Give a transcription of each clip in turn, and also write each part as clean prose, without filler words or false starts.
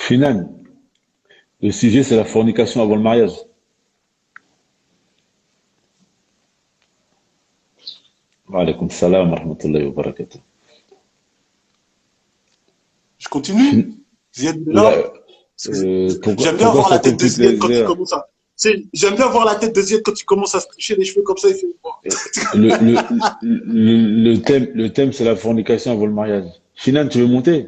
Finan, le sujet c'est la fornication avant le mariage. Wa alaykoum salam wa rahmatullahi wa barakatuh. Je continue? Fin- Ziad là, là. J'aime bien pourquoi voir ça la tête de complique Ziad quand les tu heures? commences à. J'aime bien voir la tête de Ziad quand tu commences à se toucher les cheveux comme ça. Il fait. Le, le, le thème c'est la fornication avant le mariage. Finan, tu veux monter?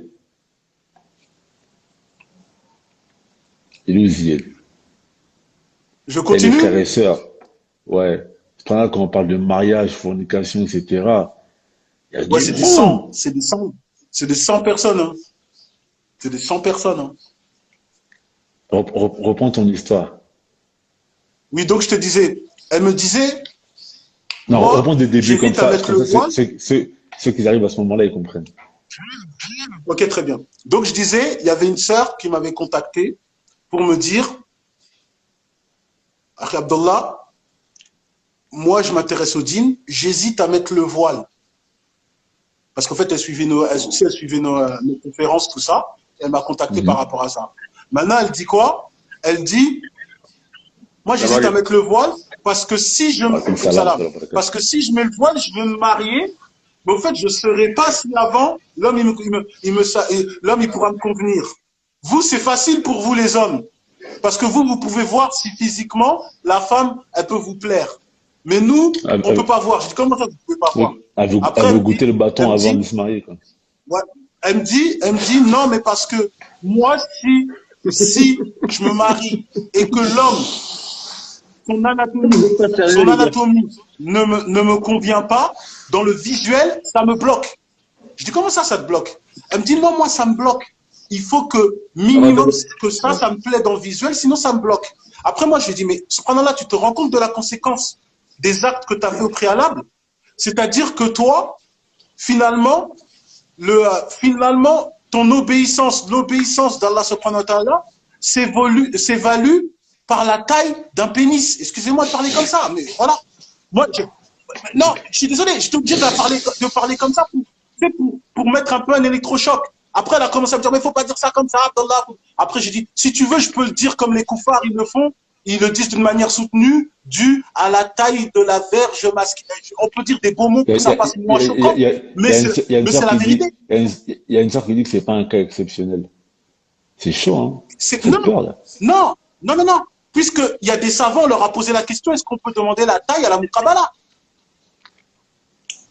Il est où Zied? Je Et les frères continue? et sœurs. Ouais. Pendant qu'on parle de mariage, fornication, etc., il y a Ouais, du c'est des monde. 100. C'est des 100. C'est des 100 personnes. Hein. C'est des 100 personnes. Hein. Reprends ton histoire. Oui, donc je te disais, elle me disait, Non, reprends moi, des débuts j'hésite à mettre comme le ça voile. ceux qui arrivent à ce moment-là, ils comprennent. Ok, très bien. Donc je disais, il y avait une sœur qui m'avait contacté pour me dire, Akhi Abdallah, moi je m'intéresse au dîn, j'hésite à mettre le voile. Parce qu'en fait, elle suivait nos conférences, tout ça. Et elle m'a contacté par Mhm. rapport à ça. Maintenant, elle dit quoi? Elle dit, moi Ça va, j'hésite à mettre le voile parce que si je Wa alaykoum comme salam wa salam, rahmatullahi wa parce barakatuh. que si je mets le voile, je veux me marier. Mais au fait, je ne saurais pas si avant, l'homme, l'homme, il pourra me convenir. Vous, c'est facile pour vous, les hommes. Parce que vous pouvez voir si physiquement, la femme, elle peut vous plaire. Mais nous, Elle, on ne peut elle- pas voir. Je dis, comment ça, vous ne pouvez pas voir? oui, elle Après, veut goûter le bâton elle me avant de dit, se marier, quoi. ouais, non, mais parce que moi, si je me marie et que l'homme, son vous anatomie, êtes pas sérieux, son les gars. anatomie ne me convient pas, dans le visuel, ça me bloque. Je dis, comment ça te bloque? Elle me dit, non, moi, ça me bloque. Il faut que Ça va, minimum que ouais. ça me plaît dans le visuel, sinon ça me bloque. Après, moi, je lui dis, mais cependant là, tu te rends compte de la conséquence des actes que tu as fait au préalable? C'est-à-dire que toi, finalement, finalement, ton obéissance, l'obéissance d'Allah subhanahu wa ta'ala, c'est valu par la taille d'un pénis. Excusez-moi de parler comme ça, mais voilà. Moi, non, je suis désolé, j'étais obligé de parler comme ça pour mettre un peu un électrochoc. Après, elle a commencé à me dire, mais il ne faut pas dire ça comme ça, Abdallah. Après, j'ai dit, si tu veux, je peux le dire comme les koufars, ils le font. Ils le disent d'une manière soutenue, due à la taille de la verge masculine. On peut dire des beaux mots Il y pour que ça a, passe moins choquant, il y a il y a une mais c'est sœur la qui dit, vérité. il y a une sœur qui dit que c'est pas un cas exceptionnel. C'est chaud, hein. Non, Faites peur, là. non, non, non, non. Puisqu'il y a des savants, on leur a posé la question, est-ce qu'on peut demander la taille à la Moukabala?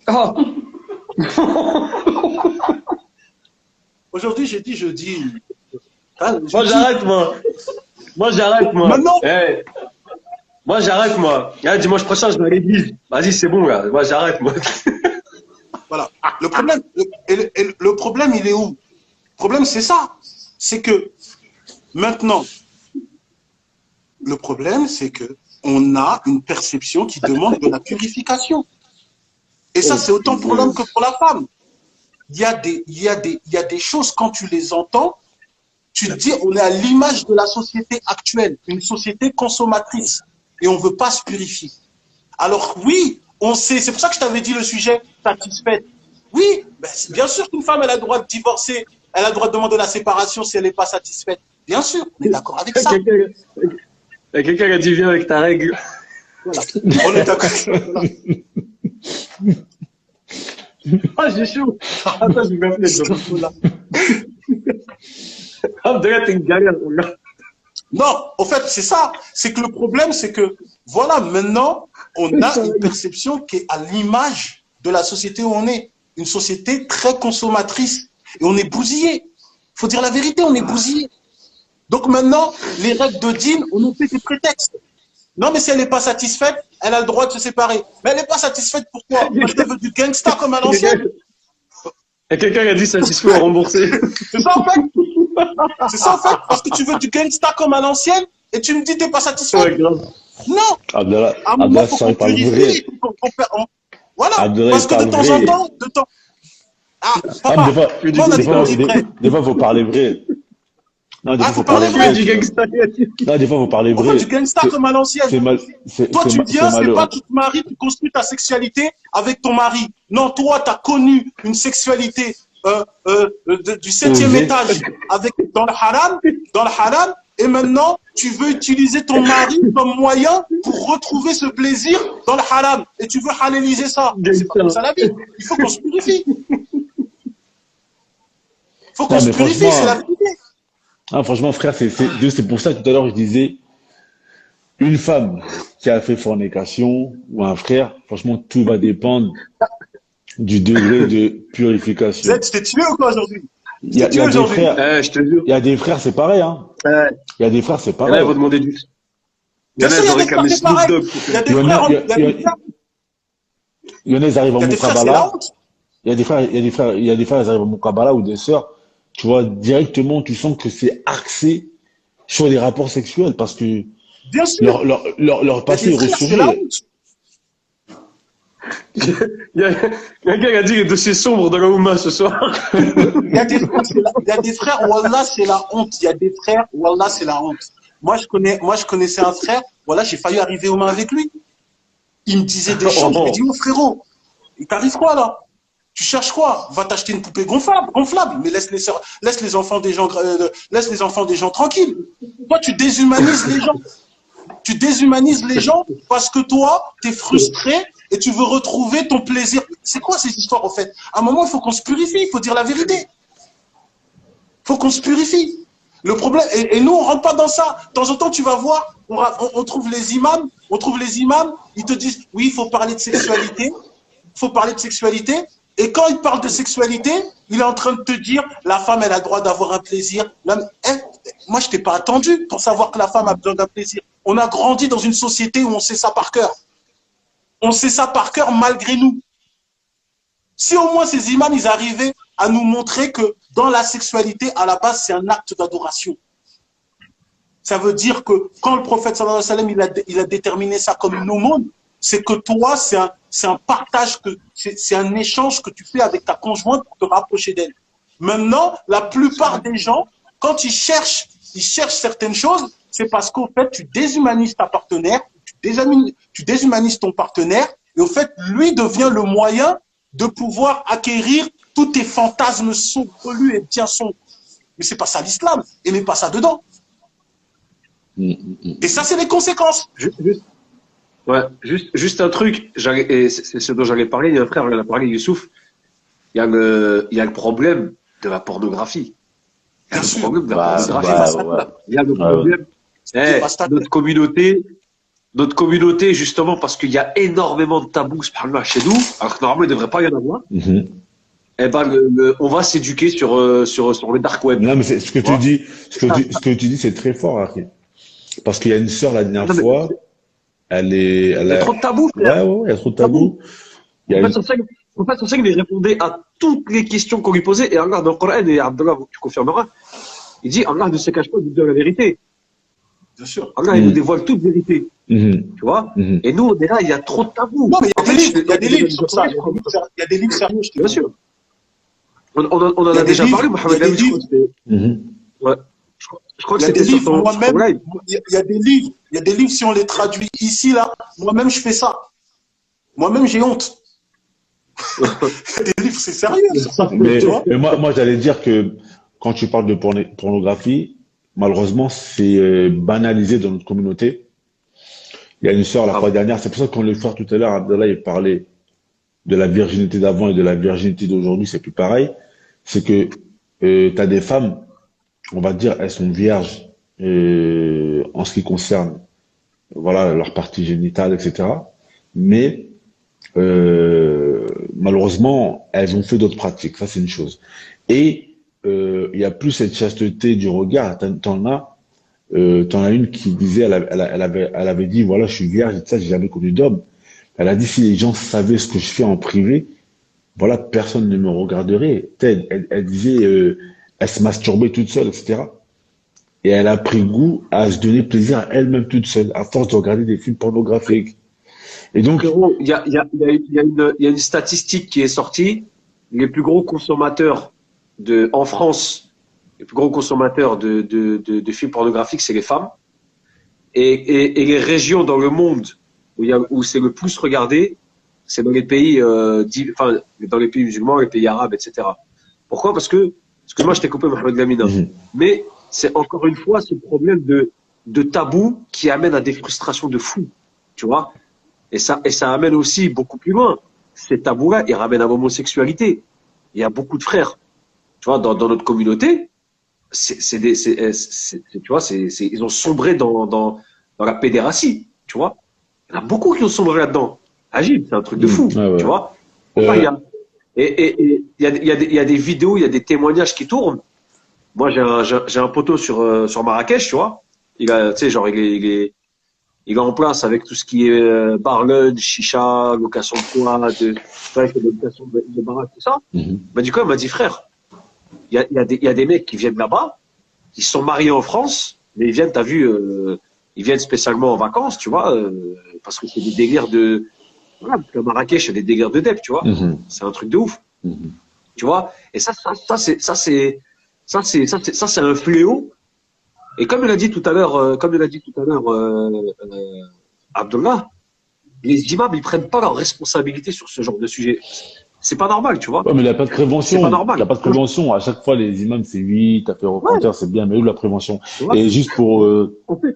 Ah, Aujourd'hui, j'ai dit, hein, moi, j'arrête, moi. Moi, j'arrête, moi. maintenant, Eh, moi, j'arrête, moi. Eh, dimanche prochain, je vais à l'église. Vas-y, c'est bon, là. Moi, j'arrête, moi. voilà. Le problème, il est où? Le problème, c'est ça. C'est que maintenant, le problème, c'est que on a une perception qui demande de la purification. Et ça, c'est autant pour l'homme que pour la femme. Il y a des choses, quand tu les entends, tu te dis, on est à l'image de la société actuelle, une société consommatrice, et on ne veut pas se purifier. Alors oui, on sait, c'est pour ça que je t'avais dit le sujet satisfait. Oui, ben, bien sûr qu'une femme, elle a le droit de divorcer, elle a le droit de demander la séparation si elle n'est pas satisfaite. Bien sûr, on est d'accord avec ça. Quelqu'un qui a dit, viens avec ta règle. Voilà. On est d'accord. Voilà. Ah, j'ai chaud. Attends, je vais m'appeler. Voilà. Abdallah, t'es une galère, mon gars. Non, en fait, c'est ça. C'est que le problème, c'est que, voilà, maintenant, on a une perception qui est à l'image de la société où on est. Une société très consommatrice. Et on est bousillé. Il faut dire la vérité, on est bousillé. Donc maintenant, les règles de dîn, on nous fait des prétextes. Non, mais si elle n'est pas satisfaite, elle a le droit de se séparer. Mais elle n'est pas satisfaite, pourquoi? Parce qu'elle veut du gangsta comme à l'ancienne. Et quelqu'un qui a dit satisfait ou remboursé. C'est ça en fait. C'est ça en fait. Parce que tu veux du gangsta comme à l'ancienne et tu me dis que tu n'es pas satisfait. Ouais, grave. Non. Abdallah, À un moment, il Abdallah, faut ça, qu'on il parle purifie. vrai. Voilà. Abdallah, Parce il que de parle temps en vrai. temps, ah, Ah, mais papa, moi on a des dit qu'on fois, dit vrai. des fois, faut parler vrai. Non, des Ah, fois, faut faut parler parler vrai. vrai. Du gangsta. Non, des fois, faut parler On veut du vrai. gangsta C'est comme à l'ancienne. c'est mal, Toi, tu c'est viens, c'est malheureux, pas hein. tu te maries, tu construis ta sexualité avec ton mari. Non, toi, tu as connu une sexualité du 7e Osé. étage dans le haram, et maintenant, tu veux utiliser ton mari comme moyen pour retrouver ce plaisir dans le haram. Et tu veux halalliser ça. C'est pas comme ça la vie. Il faut qu'on se purifie. Il faut qu'on Non, se mais purifie, c'est la vérité. franchement, frère, c'est pour ça que tout à l'heure, je disais, une femme qui a fait fornication ou un frère, franchement, tout va dépendre du degré de purification. Z, je t'ai tué ou quoi aujourd'hui? Il y a, Je t'ai tué des aujourd'hui. frères, Je te jure. il y a des frères, c'est pareil, hein. Il y a des frères, c'est Et là, pareil. ils vont demander du. Il y Bien en a, sûr, ils il y a ont des réclamé frères, c'est Snoop pareil. Dogg. Il y a des Il y en frères, a, il y en a, ils arrivent il y à a des frères, c'est la Moukabala. honte. Il y a des frères, il y a des frères, ils arrivent à Moukabala ou des sœurs. Tu vois, directement, tu sens que c'est axé sur les rapports sexuels parce que Bien sûr. leur Il y a passé des est frères, c'est la ressurgit. honte. Il y a un gars qui a dit les dossiers sombres dans la Oumma ce soir. Il y a des frères, il y a des frères, Wallah, c'est la honte. Il y a des frères, Wallah, c'est la honte. Moi, je connaissais un frère, voilà, j'ai failli arriver aux mains avec lui. Il me disait des choses, je lui ai dit, oh frérot, il t'arrive quoi là? Tu cherches quoi? Va t'acheter une poupée gonflable, mais laisse les enfants des gens tranquilles. Toi, tu déshumanises les gens. Tu déshumanises les gens parce que toi, tu es frustré et tu veux retrouver ton plaisir. C'est quoi ces histoires, au fait? À un moment, il faut qu'on se purifie, il faut dire la vérité. Il faut qu'on se purifie. Le problème, et nous, on rentre pas dans ça. De temps en temps, tu vas voir, on trouve les imams, ils te disent, oui, il faut parler de sexualité, et quand il parle de sexualité, il est en train de te dire, la femme, elle a le droit d'avoir un plaisir. Moi, je t'ai pas attendu pour savoir que la femme a besoin d'un plaisir. On a grandi dans une société où on sait ça par cœur. On sait ça par cœur malgré nous. Si au moins ces imams, ils arrivaient à nous montrer que dans la sexualité, à la base, c'est un acte d'adoration. Ça veut dire que quand le prophète sallallahu alayhi wa sallam, il a déterminé ça comme une aumône, c'est que toi, c'est un partage, c'est un échange que tu fais avec ta conjointe pour te rapprocher d'elle. Maintenant, la plupart des gens, quand ils cherchent certaines choses, c'est parce qu'au fait, tu déshumanises ta partenaire, tu déshumanises ton partenaire, et au fait, lui devient le moyen de pouvoir acquérir tous tes fantasmes saugrelus et bien sombres. Mais c'est pas ça l'islam, et mais pas ça dedans. Et ça, c'est les conséquences. Juste un truc, et c'est ce dont j'allais parler, il y a un frère, il a parlé, Youssouf, il y a le problème de la pornographie. Il y a le problème de la pornographie. Il y a le problème. Notre communauté, justement, parce qu'il y a énormément de tabous chez nous, alors que normalement, il ne devrait pas y en avoir, eh ben, on va s'éduquer sur le dark web. Non, mais ce que tu dis, c'est très fort, Harry. Parce qu'il y a une sœur la dernière fois, il y a trop de tabous, frère. Ouais, il y a trop de tabous. En fait, on sait qu'il répondait à toutes les questions qu'on lui posait, et Allah, dans le Coran, et Abdallah, tu confirmeras, il dit, Allah ne se cache pas de dire la vérité. Bien sûr. Allah, il nous dévoile toute vérité. Tu vois? Et nous, on est là, il y a trop de tabous. Non, mais il y a des livres sur ça. Il y a des livres sérieux, je te dis. Bien sûr. On en a déjà parlé, Mohamed Amin, je crois que c'était sur ton live. Il y a des livres, si on les traduit ici, là, moi-même, je fais ça. Moi-même, j'ai honte. Il y a des livres, c'est sérieux. Mais moi, j'allais dire que quand tu parles de pornographie, malheureusement, c'est banalisé dans notre communauté. Il y a une sœur la fois dernière, c'est pour ça qu'on le frère tout à l'heure, Abdallah, il parlait de la virginité d'avant et de la virginité d'aujourd'hui, c'est plus pareil. C'est que tu as des femmes, on va dire, elles sont vierges en ce qui concerne voilà, leur partie génitale, etc. Mais malheureusement, elles ont fait d'autres pratiques, ça c'est une chose. Et il y a plus cette chasteté du regard. T'en as une qui disait, elle avait dit, voilà, je suis vierge, et ça, j'ai jamais connu d'homme. Elle a dit, si les gens savaient ce que je fais en privé, voilà, personne ne me regarderait. Elle disait, elle se masturbait toute seule, etc. Et elle a pris goût à se donner plaisir à elle-même toute seule, à force de regarder des films pornographiques. Et donc, il y a une statistique qui est sortie. Les plus gros consommateurs en France, les plus gros consommateurs de films pornographiques, c'est les femmes. Et les régions dans le monde où c'est le plus regardé, c'est dans les pays, dans les pays musulmans, les pays arabes, etc. Pourquoi? Parce que, excuse-moi, je t'ai coupé, Mohamed Lamina. Mais c'est encore une fois ce problème de tabou qui amène à des frustrations de fou, tu vois. Et ça amène aussi beaucoup plus loin. Ces tabous-là, ils ramènent à l'homosexualité. Il y a beaucoup de frères, tu vois, dans notre communauté, tu vois, ils ont sombré dans la pédératie, tu vois. Il y en a beaucoup qui ont sombré là-dedans. Agile, c'est un truc de fou, ouais. tu vois. Enfin, il y a des vidéos, il y a des témoignages qui tournent. Moi, j'ai un poteau sur Marrakech, tu vois. Tu sais, genre, il est en place avec tout ce qui est bar lunch, chicha, location de poids, location de baraque, tout ça. Bah, du coup, il m'a dit, frère, il y a des mecs qui viennent là-bas, ils sont mariés en France, mais ils viennent, t'as vu, ils viennent spécialement en vacances, tu vois, parce que c'est des délires de, voilà, parce que Marrakech, c'est des délires de dep, tu vois. C'est un truc de ouf. Tu vois. Et ça, c'est un fléau. Et comme il a dit tout à l'heure, Abdullah, les imams, ils prennent pas leur responsabilité sur ce genre de sujet. C'est pas normal, tu vois. Ouais, mais il n'y a pas de prévention. C'est pas normal. Il n'y a pas de prévention. À chaque fois, les imams, c'est oui, t'as fait repentir, c'est bien, mais où la prévention? Ouais. Et juste pour,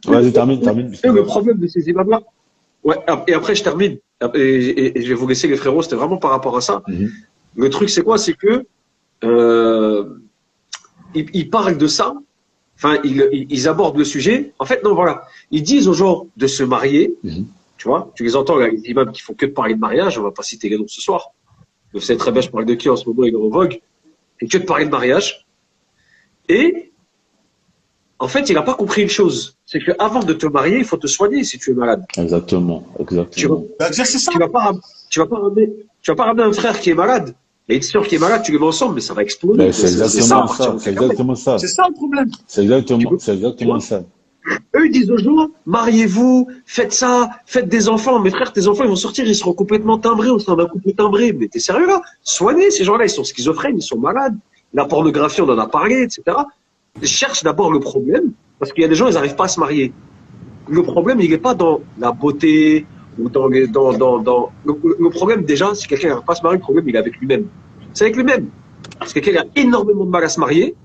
vas-y, termine. Le problème de ces imams-là. Ouais, et après, je termine. Et je vais vous laisser les frérots, c'était vraiment par rapport à ça. Le truc, c'est quoi? C'est que, ils parlent de ça. Enfin, ils abordent le sujet. En fait, non, voilà. Ils disent aux gens de se marier. Tu vois, tu les entends, là, les imams qui font que de parler de mariage. On va pas citer les noms ce soir. Vous savez très bien, je parle de qui en ce moment, il est en vogue. Et que de parler de mariage. Et, en fait, il n'a pas compris une chose. C'est qu'avant de te marier, il faut te soigner si tu es malade. Exactement. Tu vas pas ramener un frère qui est malade. Et une sœur qui est malade, tu les mets ensemble, mais ça va exploser. C'est exactement ça. C'est exactement ça. C'est ça le problème. C'est exactement ça. Eux, ils disent aux gens, mariez-vous, faites ça, faites des enfants. Mes frères, tes enfants, ils vont sortir, ils seront complètement timbrés, on sera d'un couple timbré. Mais t'es sérieux là? Soignez ces gens-là, ils sont schizophrènes, ils sont malades. La pornographie, on en a parlé, etc. Ils cherchent d'abord le problème, parce qu'il y a des gens, ils n'arrivent pas à se marier. Le problème, il n'est pas dans la beauté, ou le problème, déjà, si quelqu'un n'arrive pas à se marier, le problème, il est avec lui-même. C'est avec lui-même. Parce que quelqu'un a énormément de mal à se marier,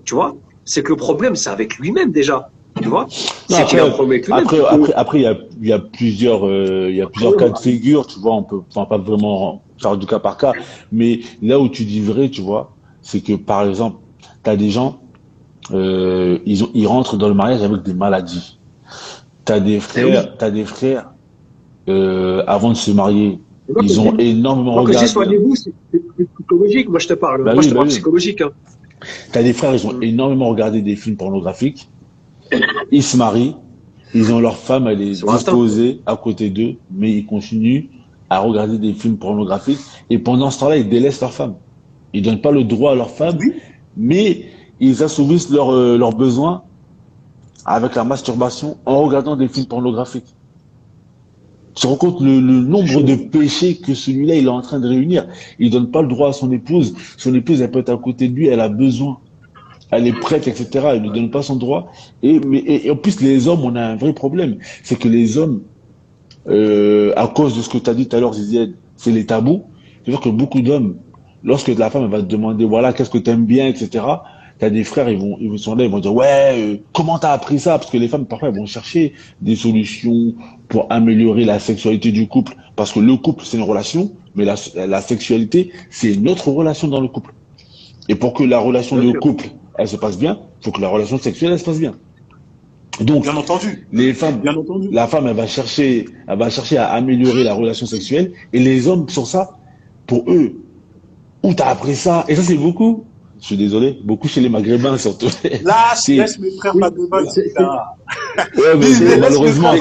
tu vois, c'est que le problème, c'est avec lui-même déjà. Tu vois? C'est qu'il a un problème avec lui-même. Après, il y a plusieurs cas de figure, tu vois, on peut pas vraiment faire du cas par cas, mais là où tu dis vrai, tu vois, c'est que, par exemple, t'as des gens, ils rentrent dans le mariage avec des maladies. T'as des frères, avant de se marier, ils ont énormément regardé. Quand je dis soignez-vous, c'est psychologique. Moi, je te parle. Moi, je te parle psychologique. Hein. T'as des frères, ils ont énormément regardé des films pornographiques. Ils se marient, ils ont leur femme, elle est disposée à côté d'eux, mais ils continuent à regarder des films pornographiques. Et pendant ce temps-là, ils délaissent leur femme. Ils donnent pas le droit à leur femme, mais ils assouvissent leurs besoins avec la masturbation en regardant des films pornographiques. Tu te rends compte le nombre de péchés que celui-là il est en train de réunir. Il donne pas le droit à son épouse. Son épouse, elle peut être à côté de lui, elle a besoin. Elle est prête, etc. Elle ne donne pas son droit. Et en plus, les hommes, on a un vrai problème. C'est que les hommes, à cause de ce que tu as dit tout à l'heure, Zizied, c'est les tabous. C'est-à-dire que beaucoup d'hommes, lorsque la femme elle va te demander, voilà, qu'est-ce que tu aimes bien, etc., t'as des frères, ils sont là, ils vont dire, ouais, comment t'as appris ça? Parce que les femmes, parfois, elles vont chercher des solutions pour améliorer la sexualité du couple. Parce que le couple, c'est une relation, mais la sexualité, c'est une autre relation dans le couple. Et pour que la relation de couple, elle se passe bien, il faut que la relation sexuelle, elle se passe bien. Donc, bien entendu. Les femmes, bien entendu. La femme, elle va chercher à améliorer la relation sexuelle, et les hommes, sur ça, pour eux, où t'as appris ça? Et ça, c'est beaucoup. Je suis désolé, beaucoup chez les Maghrébins surtout. Là, je laisse mes frères Maghrébins. Ouais, mais malheureusement,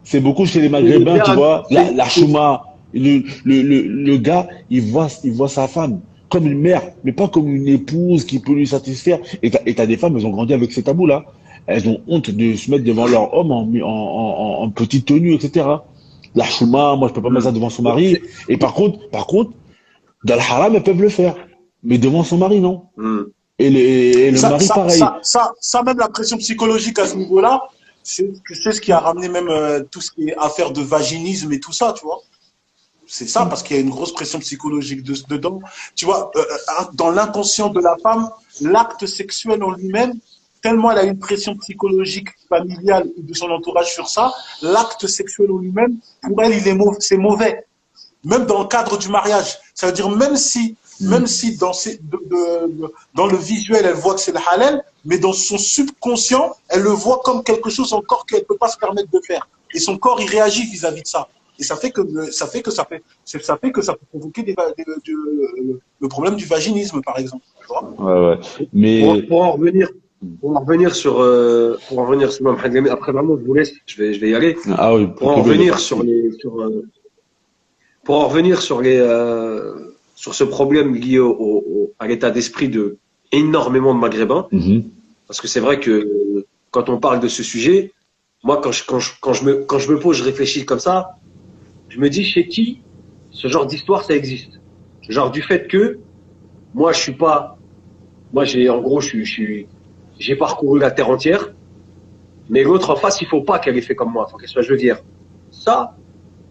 c'est beaucoup chez les Maghrébins, tu vois. La chouma, le gars, il voit sa femme comme une mère, mais pas comme une épouse qui peut lui satisfaire. Et t'as des femmes, elles ont grandi avec ces tabous-là. Elles ont honte de se mettre devant leur homme en petite tenue, etc. La chouma, moi, je peux pas mettre ça devant son mari. Et par contre, dans le haram, elles peuvent le faire. Mais devant son mari, non. Et le mari, pareil. Ça, même la pression psychologique à ce niveau-là, c'est ce qui a ramené même tout ce qui est affaire de vaginisme et tout ça, tu vois. C'est ça, parce qu'il y a une grosse pression psychologique dedans. Tu vois, dans l'inconscient de la femme, l'acte sexuel en lui-même, tellement elle a une pression psychologique familiale ou de son entourage sur ça, l'acte sexuel en lui-même, pour elle, c'est mauvais. Même dans le cadre du mariage. Ça veut dire, même si dans le visuel, elle voit que c'est le halal, mais dans son subconscient, elle le voit comme quelque chose encore qu'elle ne peut pas se permettre de faire. Et son corps, il réagit vis-à-vis de ça. Et ça fait que ça peut provoquer le problème du vaginisme, par exemple. Tu vois. Ouais. Mais Pour en revenir sur Mohamed Lamine, après vraiment, je vous laisse, je vais y aller. ah oui, Pour en revenir sur ce problème lié à l'état d'esprit de énormément de Maghrébins, parce que c'est vrai que quand on parle de ce sujet, moi, quand je me pose, je réfléchis comme ça, je me dis chez qui ce genre d'histoire ça existe. Genre du fait que moi j'ai parcouru la terre entière, mais l'autre en face, il faut pas qu'elle ait fait comme moi, faut qu'elle soit jevière. Ça,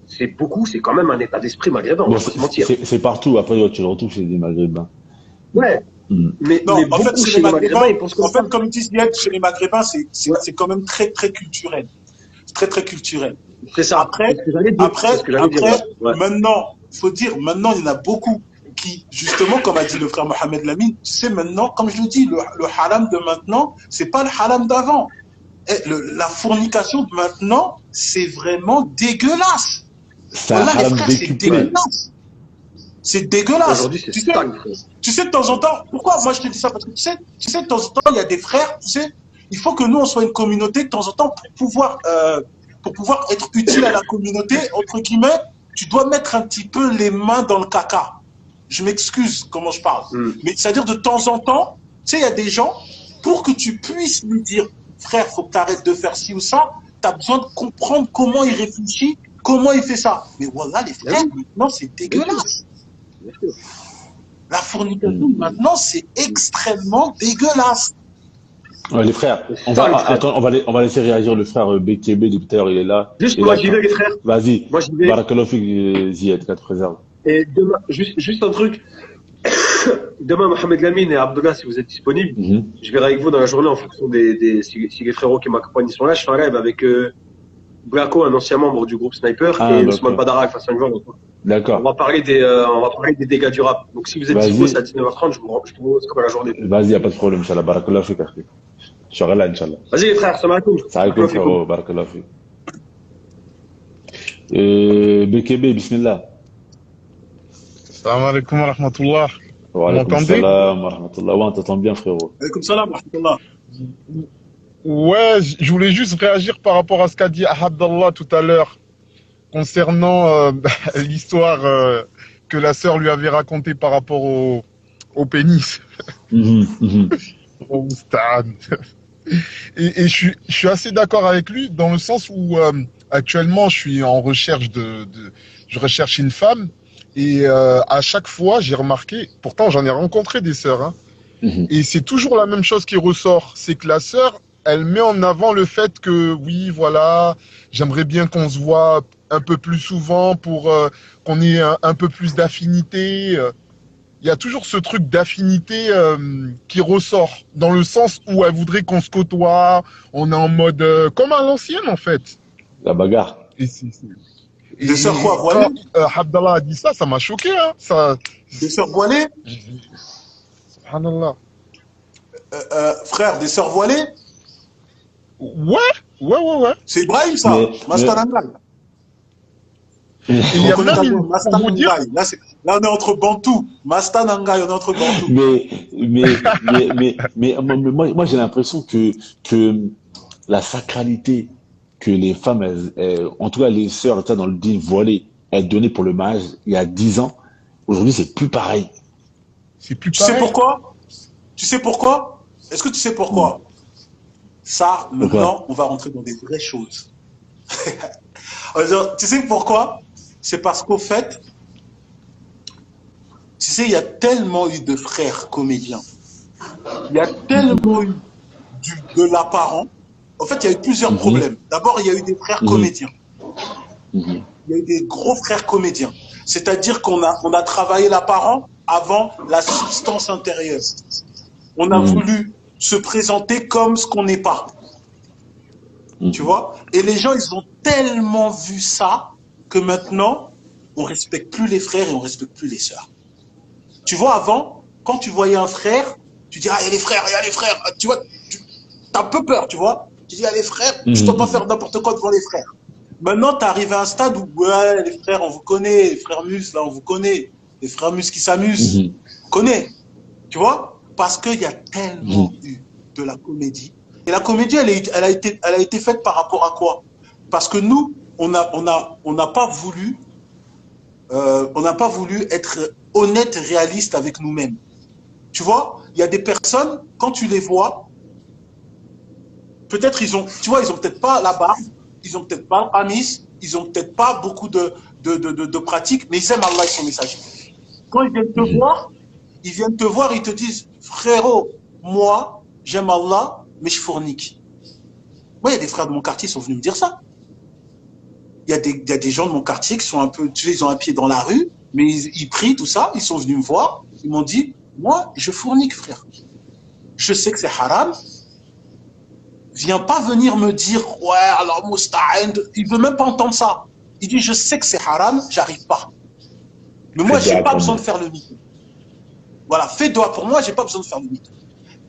c'est quand même un état d'esprit maghrébin, on va pas se mentir. C'est partout, après tu le retrouves chez des Maghrébins. Ouais. Mais en fait, chez les Maghrébins, ils pensent comme disent Ziad, chez les Maghrébins, c'est quand même très, très culturel. C'est très, très culturel. C'est ça. Après, maintenant, faut dire, maintenant, il y en a beaucoup qui, justement, comme a dit le frère Mohamed Lamine, tu sais, maintenant, comme je le dis, le haram de maintenant, c'est pas le haram d'avant. La fornication de maintenant, c'est vraiment dégueulasse. Voilà, les frères, c'est dégueulasse. C'est dégueulasse. Aujourd'hui, c'est stagne, frère. Tu sais, de temps en temps, pourquoi moi je te dis ça? Parce que tu sais, de temps en temps, il y a des frères, tu sais, il faut que nous, on soit une communauté de temps en temps pour pouvoir être utile à la communauté, entre guillemets, tu dois mettre un petit peu les mains dans le caca. Je m'excuse comment je parle. Mais c'est-à-dire de temps en temps, tu sais, il y a des gens, pour que tu puisses lui dire, frère, faut que tu arrêtes de faire ci ou ça, tu as besoin de comprendre comment il réfléchit, comment il fait ça. Mais voilà, les frères, maintenant, c'est dégueulasse. La fornication, maintenant, c'est extrêmement dégueulasse. Ouais, les frères, on va laisser réagir le frère BKB, depuis tout à l'heure, il est là. Juste, moi, j'y vais, les frères. Vas-y. Moi, j'y vais. Barakallahu fik, Ziad, 4 réserves. Et demain, juste un truc. Demain, Mohamed Lamine et Abdullah, si vous êtes disponibles, je verrai avec vous dans la journée en fonction si les frérots qui m'accompagnent sont là. Je fais un live avec Braco, un ancien membre du groupe Sniper, et Ousmane Badara, face à un joueur. D'accord. On va parler des dégâts du rap. Donc, si vous êtes dispo, c'est à 19h30, je vous propose comme à la journée. Vas-y, y a pas de problème, Inch'Allah. Barakallahu fik, Arki. Je serai là, Inch'Allah. Vas-y, les frères, salam alaikum. Salam alaikum, frérot. Barakallahu fik. BKB, bismillah. Salam alaikum wa rahmatullah. Wa alaikum salam wa rahmatullah. Ouais, on t'entend bien, frérot. Alaikum salam wa rahmatullah. Ouais, je voulais juste réagir par rapport à ce qu'a dit Abdallah tout à l'heure concernant l'histoire que la sœur lui avait racontée par rapport au pénis. Au stade. Et je suis assez d'accord avec lui dans le sens où actuellement je suis en recherche je recherche une femme. Et à chaque fois, j'ai remarqué, pourtant j'en ai rencontré des sœurs, hein, et c'est toujours la même chose qui ressort, c'est que la sœur, elle met en avant le fait que oui, voilà, j'aimerais bien qu'on se voit un peu plus souvent pour qu'on ait un peu plus d'affinité. Il y a toujours ce truc d'affinité qui ressort, dans le sens où elle voudrait qu'on se côtoie, on est en mode comme à l'ancienne en fait. La bagarre. Des sœurs quoi, voilées? Abdallah a dit ça, ça m'a choqué. Hein, Des sœurs voilées? Subhanallah. Frère, des sœurs voilées? Ouais. C'est Ibrahim, ça. Mastanangaï. Il y a même Mastanangaï. Là, on est entre Bantou. Mastanangaï, on est entre Bantou. Mais moi, j'ai l'impression que la sacralité que les femmes, en tout cas les sœurs dans le dîner voilé, elles donnaient pour le mariage il y a 10 ans, aujourd'hui c'est plus pareil. C'est plus pareil. Tu sais pourquoi? Est-ce que tu sais pourquoi? Ça, maintenant, on va rentrer dans des vraies choses. Alors, tu sais pourquoi? C'est parce qu'au fait, tu sais, il y a tellement eu de frères comédiens. Il y a tellement eu de l'apparent. En fait, il y a eu plusieurs problèmes. D'abord, il y a eu des frères comédiens. Il y a eu des gros frères comédiens. C'est-à-dire on a travaillé l'apparent avant la substance intérieure. On a voulu se présenter comme ce qu'on n'est pas. Tu vois? Et les gens, ils ont tellement vu ça que maintenant, on respecte plus les frères et on respecte plus les sœurs. Tu vois, avant, quand tu voyais un frère, tu dis, ah, il y a les frères, il y a les frères. Tu vois, tu as un peu peur, tu vois. Tu dis, il y a les frères, je ne dois pas faire n'importe quoi devant les frères. Maintenant, tu arrives à un stade où, ouais, les frères, on vous connaît, les frères Mus, là, on vous connaît. Les frères Mus qui s'amusent, on connaît. Tu vois? Parce qu'il y a tellement eu de la comédie. Et la comédie, elle a été faite par rapport à quoi? Parce que nous, on n'a pas voulu être honnête et réaliste avec nous-mêmes. Tu vois, il y a des personnes, quand tu les vois, peut-être ils ont peut-être pas la barbe, ils ont peut-être pas le qamis, ils ont peut-être pas beaucoup de pratiques, mais ils aiment Allah et son messager. Quand ils viennent te voir, ils te disent, frérot, moi, j'aime Allah, mais je fournique. Moi, il y a des frères de mon quartier qui sont venus me dire ça. Il y a des gens de mon quartier qui sont un peu, tu sais, ils ont un pied dans la rue, mais ils prient, tout ça, ils sont venus me voir, ils m'ont dit, moi, je fournique, frère. Je sais que c'est haram. Viens pas venir me dire, ouais, alors Mousta'in, il veut même pas entendre ça. Il dit, je sais que c'est haram, j'arrive pas. Mais moi, j'ai pas besoin de faire le mythe. Voilà, fais doigt pour moi, j'ai pas besoin de faire le mythe.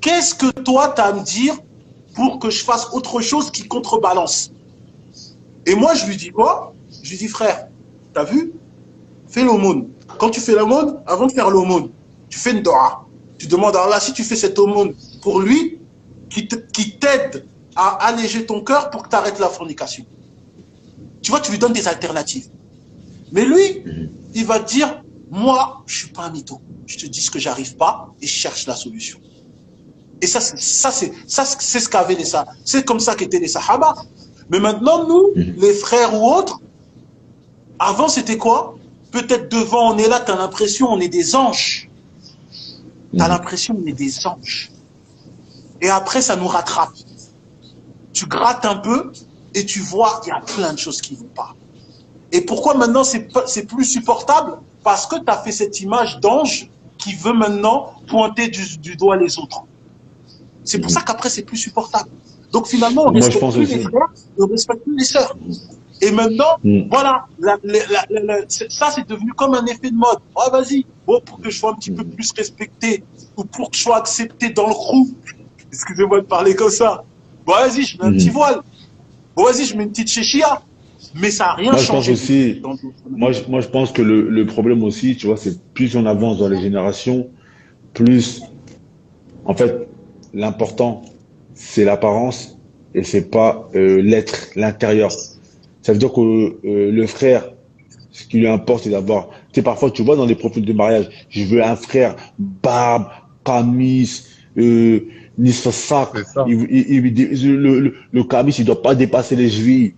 Qu'est-ce que toi, tu as à me dire pour que je fasse autre chose qui contrebalance? Et moi, je lui dis quoi? Je lui dis, frère, t'as vu? Fais l'aumône. Quand tu fais l'aumône, avant de faire l'aumône, tu fais une dua. Tu demandes à Allah, si tu fais cette aumône pour lui, qui t'aide à alléger ton cœur pour que tu arrêtes la fornication. Tu vois, tu lui donnes des alternatives. Mais lui, il va te dire, moi, je suis pas un mytho. Je te dis ce que j'arrive pas et je cherche la solution. Et ça, c'est ce qu'avaient les Sahaba. C'est comme ça qu'étaient les Sahaba. Mais maintenant, nous, les frères ou autres, avant, c'était quoi? Peut-être devant, on est là, tu as l'impression, on est des anges. Tu as l'impression, on est des anges. Et après, ça nous rattrape. Tu grattes un peu et tu vois qu'il y a plein de choses qui ne vont pas. Et pourquoi maintenant, c'est plus supportable? Parce que tu as fait cette image d'ange qui veut maintenant pointer du doigt les autres. C'est pour ça qu'après, c'est plus supportable. Donc finalement, on ne respecte plus les frères, on ne respecte plus les sœurs. Et maintenant, voilà, ça c'est devenu comme un effet de mode. Ah, vas-y, bon, pour que je sois un petit peu plus respecté, ou pour que je sois accepté dans le groupe, excusez-moi de parler comme ça, bon, vas-y, je mets un petit voile, bon, vas-y, je mets une petite chéchia, mais ça n'a rien changé. Moi, je pense que le problème aussi, tu vois, c'est plus on avance dans les générations, plus, en fait, l'important, c'est l'apparence et c'est pas l'être, l'intérieur. Ça veut dire que le frère, ce qui lui importe, c'est d'avoir. Tu sais, parfois, tu vois dans les profils de mariage, je veux un frère, barbe, camis, nisfa sac. Le camis, il doit pas dépasser les chevilles.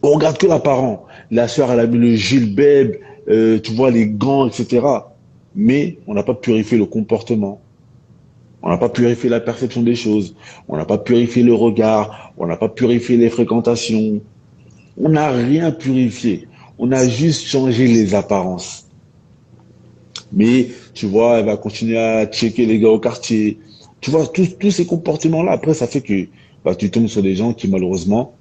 On regarde que l'apparent. La sœur, elle a mis le gilbeb, tu vois, les gants, etc. Mais on n'a pas purifié le comportement. On n'a pas purifié la perception des choses. On n'a pas purifié le regard. On n'a pas purifié les fréquentations. On n'a rien purifié. On a juste changé les apparences. Mais, tu vois, elle va continuer à checker les gars au quartier. Tu vois, tous ces comportements-là, après, ça fait que bah, tu tombes sur des gens qui, malheureusement,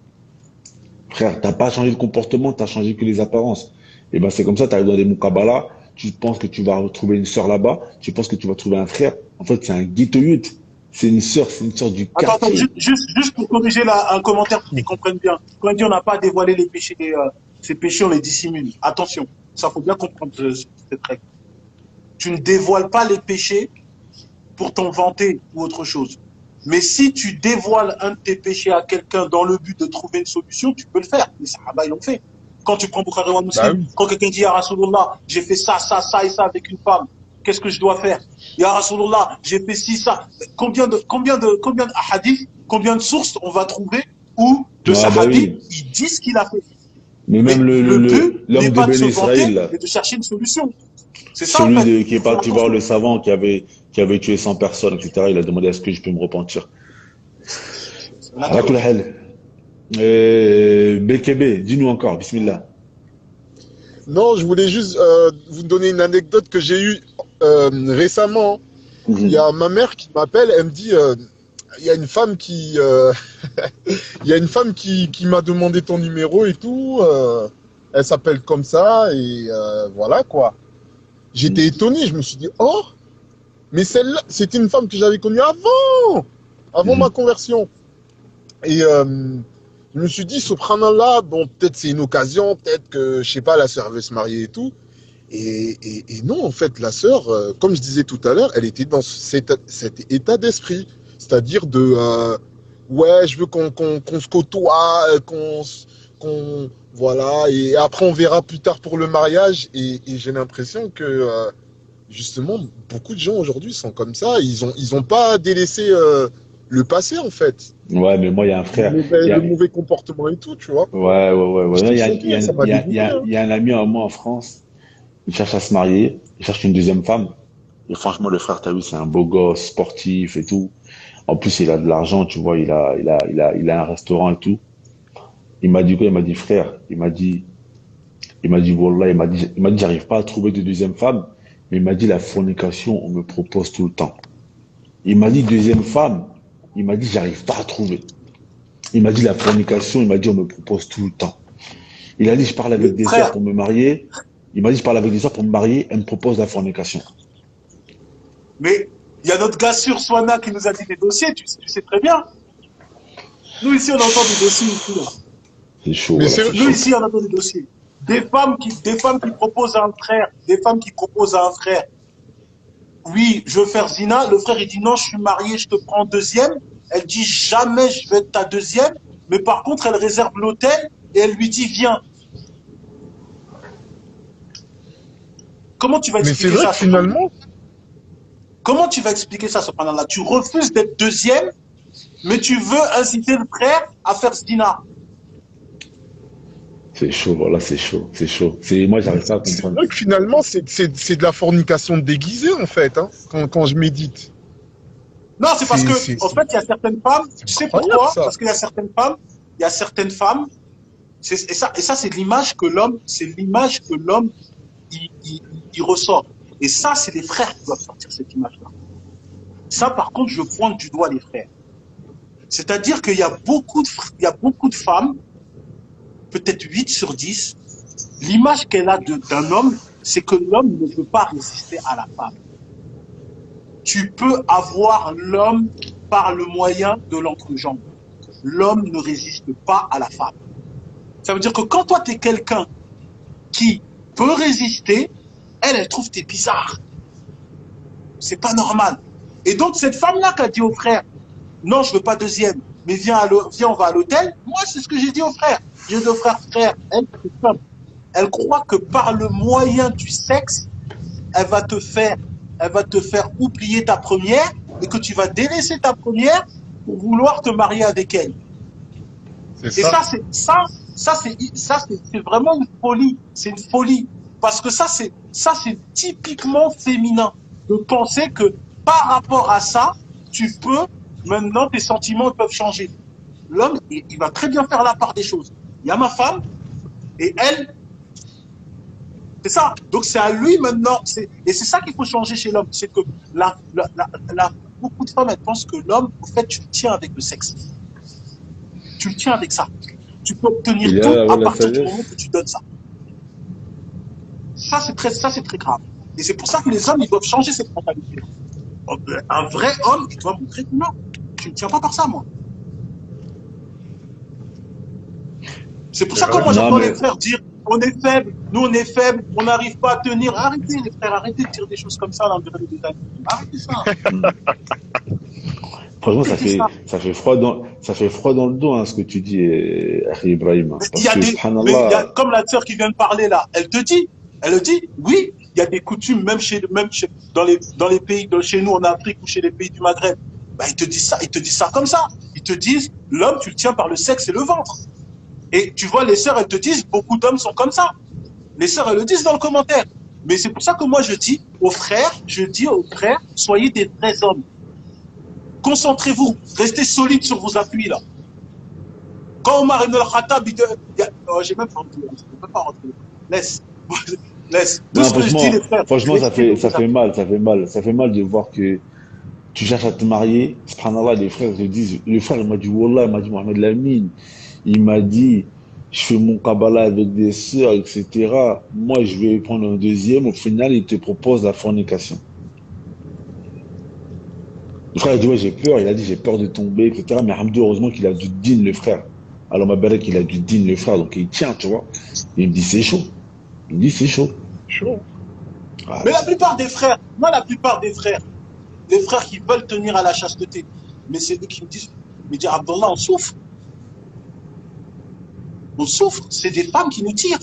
frère, t'as pas changé de comportement, t'as changé que les apparences. Et ben, c'est comme ça, tu arrives dans des moukabala, tu penses que tu vas retrouver une sœur là-bas, tu penses que tu vas trouver un frère. En fait, c'est un ghettoïde. C'est une sœur du quartier. Attends, juste pour corriger un commentaire pour qu'ils comprennent bien. Quand on dit on n'a pas dévoilé les péchés, ces péchés, on les dissimule. Attention, ça faut bien comprendre cette règle. Tu ne dévoiles pas les péchés pour t'en vanter ou autre chose. Mais si tu dévoiles un de tes péchés à quelqu'un dans le but de trouver une solution, tu peux le faire. Les Sahaba, ils l'ont fait. Quand tu prends Bukhari wa Muslim, quand quelqu'un dit à Rasulullah, j'ai fait ça, ça, ça et ça avec une femme, qu'est-ce que je dois faire? Ya Rasulullah, j'ai fait ci, ça. Combien de hadiths, combien de sources on va trouver où le sahabi, il dit ce qu'il a fait. Mais même le but n'est pas de se vanter, là, mais de chercher une solution. C'est ça, celui en fait. qui est parti voir le savant qui avait tué 100 personnes, etc. Il a demandé est-ce que je peux me repentir. Bekebe, dis-nous encore, bismillah. Non, je voulais juste vous donner une anecdote que j'ai eue récemment. Il y a ma mère qui m'appelle, elle me dit, il y a une femme qui, il y a une femme qui m'a demandé ton numéro et tout. Elle s'appelle comme ça et voilà quoi. J'étais étonné, je me suis dit, oh, mais celle-là, c'était une femme que j'avais connue avant ma conversion. Et je me suis dit, subhanallah, bon, peut-être c'est une occasion, peut-être que, je sais pas, la sœur veut se marier et tout. Et non, en fait, la sœur, comme je disais tout à l'heure, elle était dans cet état d'esprit. C'est-à-dire ouais, je veux qu'on se côtoie, voilà, et après on verra plus tard pour le mariage. Et j'ai l'impression que, justement, beaucoup de gens aujourd'hui sont comme ça. Ils ont pas délaissé le passé, en fait. Ouais, mais moi, il y a un frère. Le mauvais comportement et tout, tu vois. Ouais. Non, J'étais choqué, ça m'a dégoûté. Il y a un ami à moi en France, il cherche à se marier, il cherche une deuxième femme. Et franchement, le frère, t'as vu, c'est un beau gosse, sportif et tout. En plus, il a de l'argent, tu vois, il a un restaurant et tout. Il m'a dit quoi? Il m'a dit, frère, Wallah, il m'a dit, j'arrive pas à trouver de deuxième femme. Mais il m'a dit, la fornication, on me propose tout le temps. Il m'a dit, deuxième femme, il m'a dit, j'arrive pas à trouver. Il m'a dit, la fornication, il m'a dit, on me propose tout le temps. Il a dit, je parle avec des sœurs pour me marier. Il m'a dit, je parle avec des sœurs pour me marier, elles me proposent la fornication. Mais il y a notre gars sur Swana qui nous a dit des dossiers, tu sais très bien. Nous ici, on entend des dossiers ici, là. C'est chaud. Mais Voilà. Nous ici, on entend des dossiers. Des femmes qui proposent à un frère, oui, je veux faire zina. Le frère, il dit non, je suis marié, je te prends deuxième. Elle dit jamais je vais être ta deuxième. Mais par contre, elle réserve l'hôtel et elle lui dit viens. Comment tu vas expliquer ça? Mais c'est vrai que finalement. Comment tu vas expliquer ça, subhanallah? Tu refuses d'être deuxième, mais tu veux inciter le frère à faire zina. C'est chaud, voilà, c'est chaud. Moi, j'arrive pas à C'est comprendre. vrai que finalement, c'est de la fornication déguisée, en fait, hein, quand je médite. Non, c'est parce que, en fait, il y a certaines femmes, tu sais pourquoi? Ça. Parce qu'il y a certaines femmes, et ça, c'est l'image que l'homme, il ressort. Et ça, c'est les frères qui doivent sortir cette image-là. Ça, par contre, je pointe du doigt les frères. C'est-à-dire qu'il y a beaucoup de femmes, peut-être 8 sur 10, l'image qu'elle a d'un homme, c'est que l'homme ne veut pas résister à la femme. Tu peux avoir l'homme par le moyen de l'entrejambe. L'homme ne résiste pas à la femme. Ça veut dire que quand toi, tu es quelqu'un qui peut résister, elle trouve que tu es bizarre. C'est pas normal. Et donc, cette femme-là qui a dit au frère, non, je veux pas deuxième, mais viens, on va à l'hôtel. Moi, c'est ce que j'ai dit au frère. J'ai dit au frère, elle croit que par le moyen du sexe, elle va te faire oublier ta première et que tu vas délaisser ta première pour vouloir te marier avec elle. Et ça, c'est vraiment une folie. C'est une folie. Parce que ça, c'est typiquement féminin. De penser que par rapport à ça, maintenant, tes sentiments peuvent changer. L'homme, il va très bien faire la part des choses. Il y a ma femme, et elle, c'est ça. Donc c'est à lui maintenant. Et c'est ça qu'il faut changer chez l'homme. C'est que beaucoup de femmes, elles pensent que l'homme, en fait, tu le tiens avec le sexe. Tu le tiens avec ça. Tu peux obtenir tout à partir du moment que tu donnes ça. Ça, c'est très grave. Et c'est pour ça que les hommes, ils doivent changer cette mentalité. Un vrai homme, il doit montrer que non, tu ne tiens pas par ça, moi. C'est pour ça que moi, j'entends les frères dire on est faible, nous on est faible, on n'arrive pas à tenir. Arrêtez, les frères, arrêtez de dire des choses comme ça dans le des détails. Arrêtez ça. Franchement, ça fait froid dans le dos, hein, ce que tu dis, Ibrahim. Comme la sœur qui vient de parler là, elle dit, oui, il y a des coutumes, même dans les pays, chez nous en Afrique ou chez les pays du Maghreb. Bah, ils te disent ça comme ça. Ils te disent, l'homme, tu le tiens par le sexe et le ventre. Et tu vois, les sœurs, elles te disent, beaucoup d'hommes sont comme ça. Les sœurs, elles le disent dans le commentaire. Mais c'est pour ça que moi, je dis aux frères, soyez des vrais hommes. Concentrez-vous, restez solides sur vos appuis, là. Quand Omar ibn al-Khattab, j'ai même pas rentré, laisse. Laisse. Tout Non, ce que je dis, les frères, franchement, respectez ça vos fait amis. mal, ça fait mal. Ça fait mal de voir que tu cherches à te marier. Subhanallah, les frères te disent, le frère, il m'a dit, Wallah, il m'a dit, Mohamed Lamine, il m'a dit, je fais mon Kabbalah avec des sœurs, etc. Moi, je vais prendre un deuxième. Au final, il te propose la fornication. Le frère a dit, ouais, j'ai peur. Il a dit, j'ai peur de tomber, etc. Mais Hamdou, heureusement qu'il a du din, le frère. Alors, ma belle, qu'il a du din, le frère. Donc, il tient, tu vois. Il me dit, c'est chaud. Il me dit, c'est chaud. Chaud. Mais Voilà. la plupart des frères, moi, la plupart des frères qui veulent tenir à la chasteté, mais c'est eux qui me disent, Abdallah, on souffre. On souffre. C'est des femmes qui nous tirent.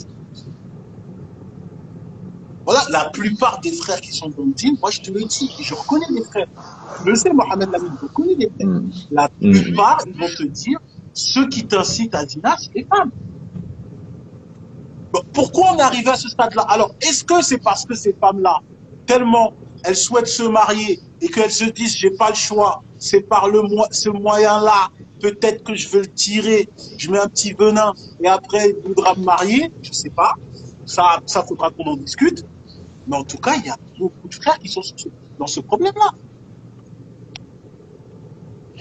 Voilà, la plupart des frères qui sont dans le team, moi, je te le dis, et je reconnais les frères. Je le sais, Mohamed Lamine, je reconnais les frères. Mm. La Mm. plupart, ils vont te dire, ceux qui t'incitent à zina, c'est les femmes. Bon, pourquoi on est arrivé à ce stade-là? Alors, est-ce que c'est parce que ces femmes-là, tellement elles souhaitent se marier et qu'elles se disent, j'ai pas le choix, c'est par ce moyen-là, peut-être que je veux le tirer, je mets un petit venin et après il voudra me marier, je sais pas. Ça faudra qu'on en discute. Mais en tout cas, il y a beaucoup de frères qui sont dans ce problème-là.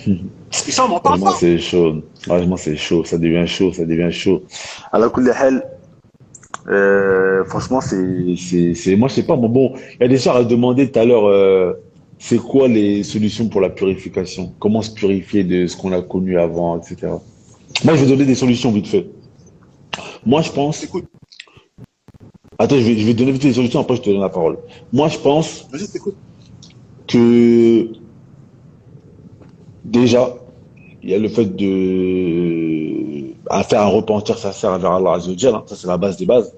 Et ça, on n'en parle Vraiment, pas. c'est chaud. Vraiment, c'est chaud. Ça devient chaud. Ça devient chaud. À la couleur, franchement, moi, je sais pas. Bon, il y a des gens à demander tout à l'heure, c'est quoi les solutions pour la purification? Comment se purifier de ce qu'on a connu avant, etc. Moi, je vais donner des solutions vite fait. Moi, je pense, Écoute, attends, je vais donner vite des solutions, après je te donne la parole. Moi, je pense vas-y, t'écoute. que déjà, il y a le fait de à faire un repentir sincère vers Allah Azza wa Jalla, hein. Ça, c'est la base des bases.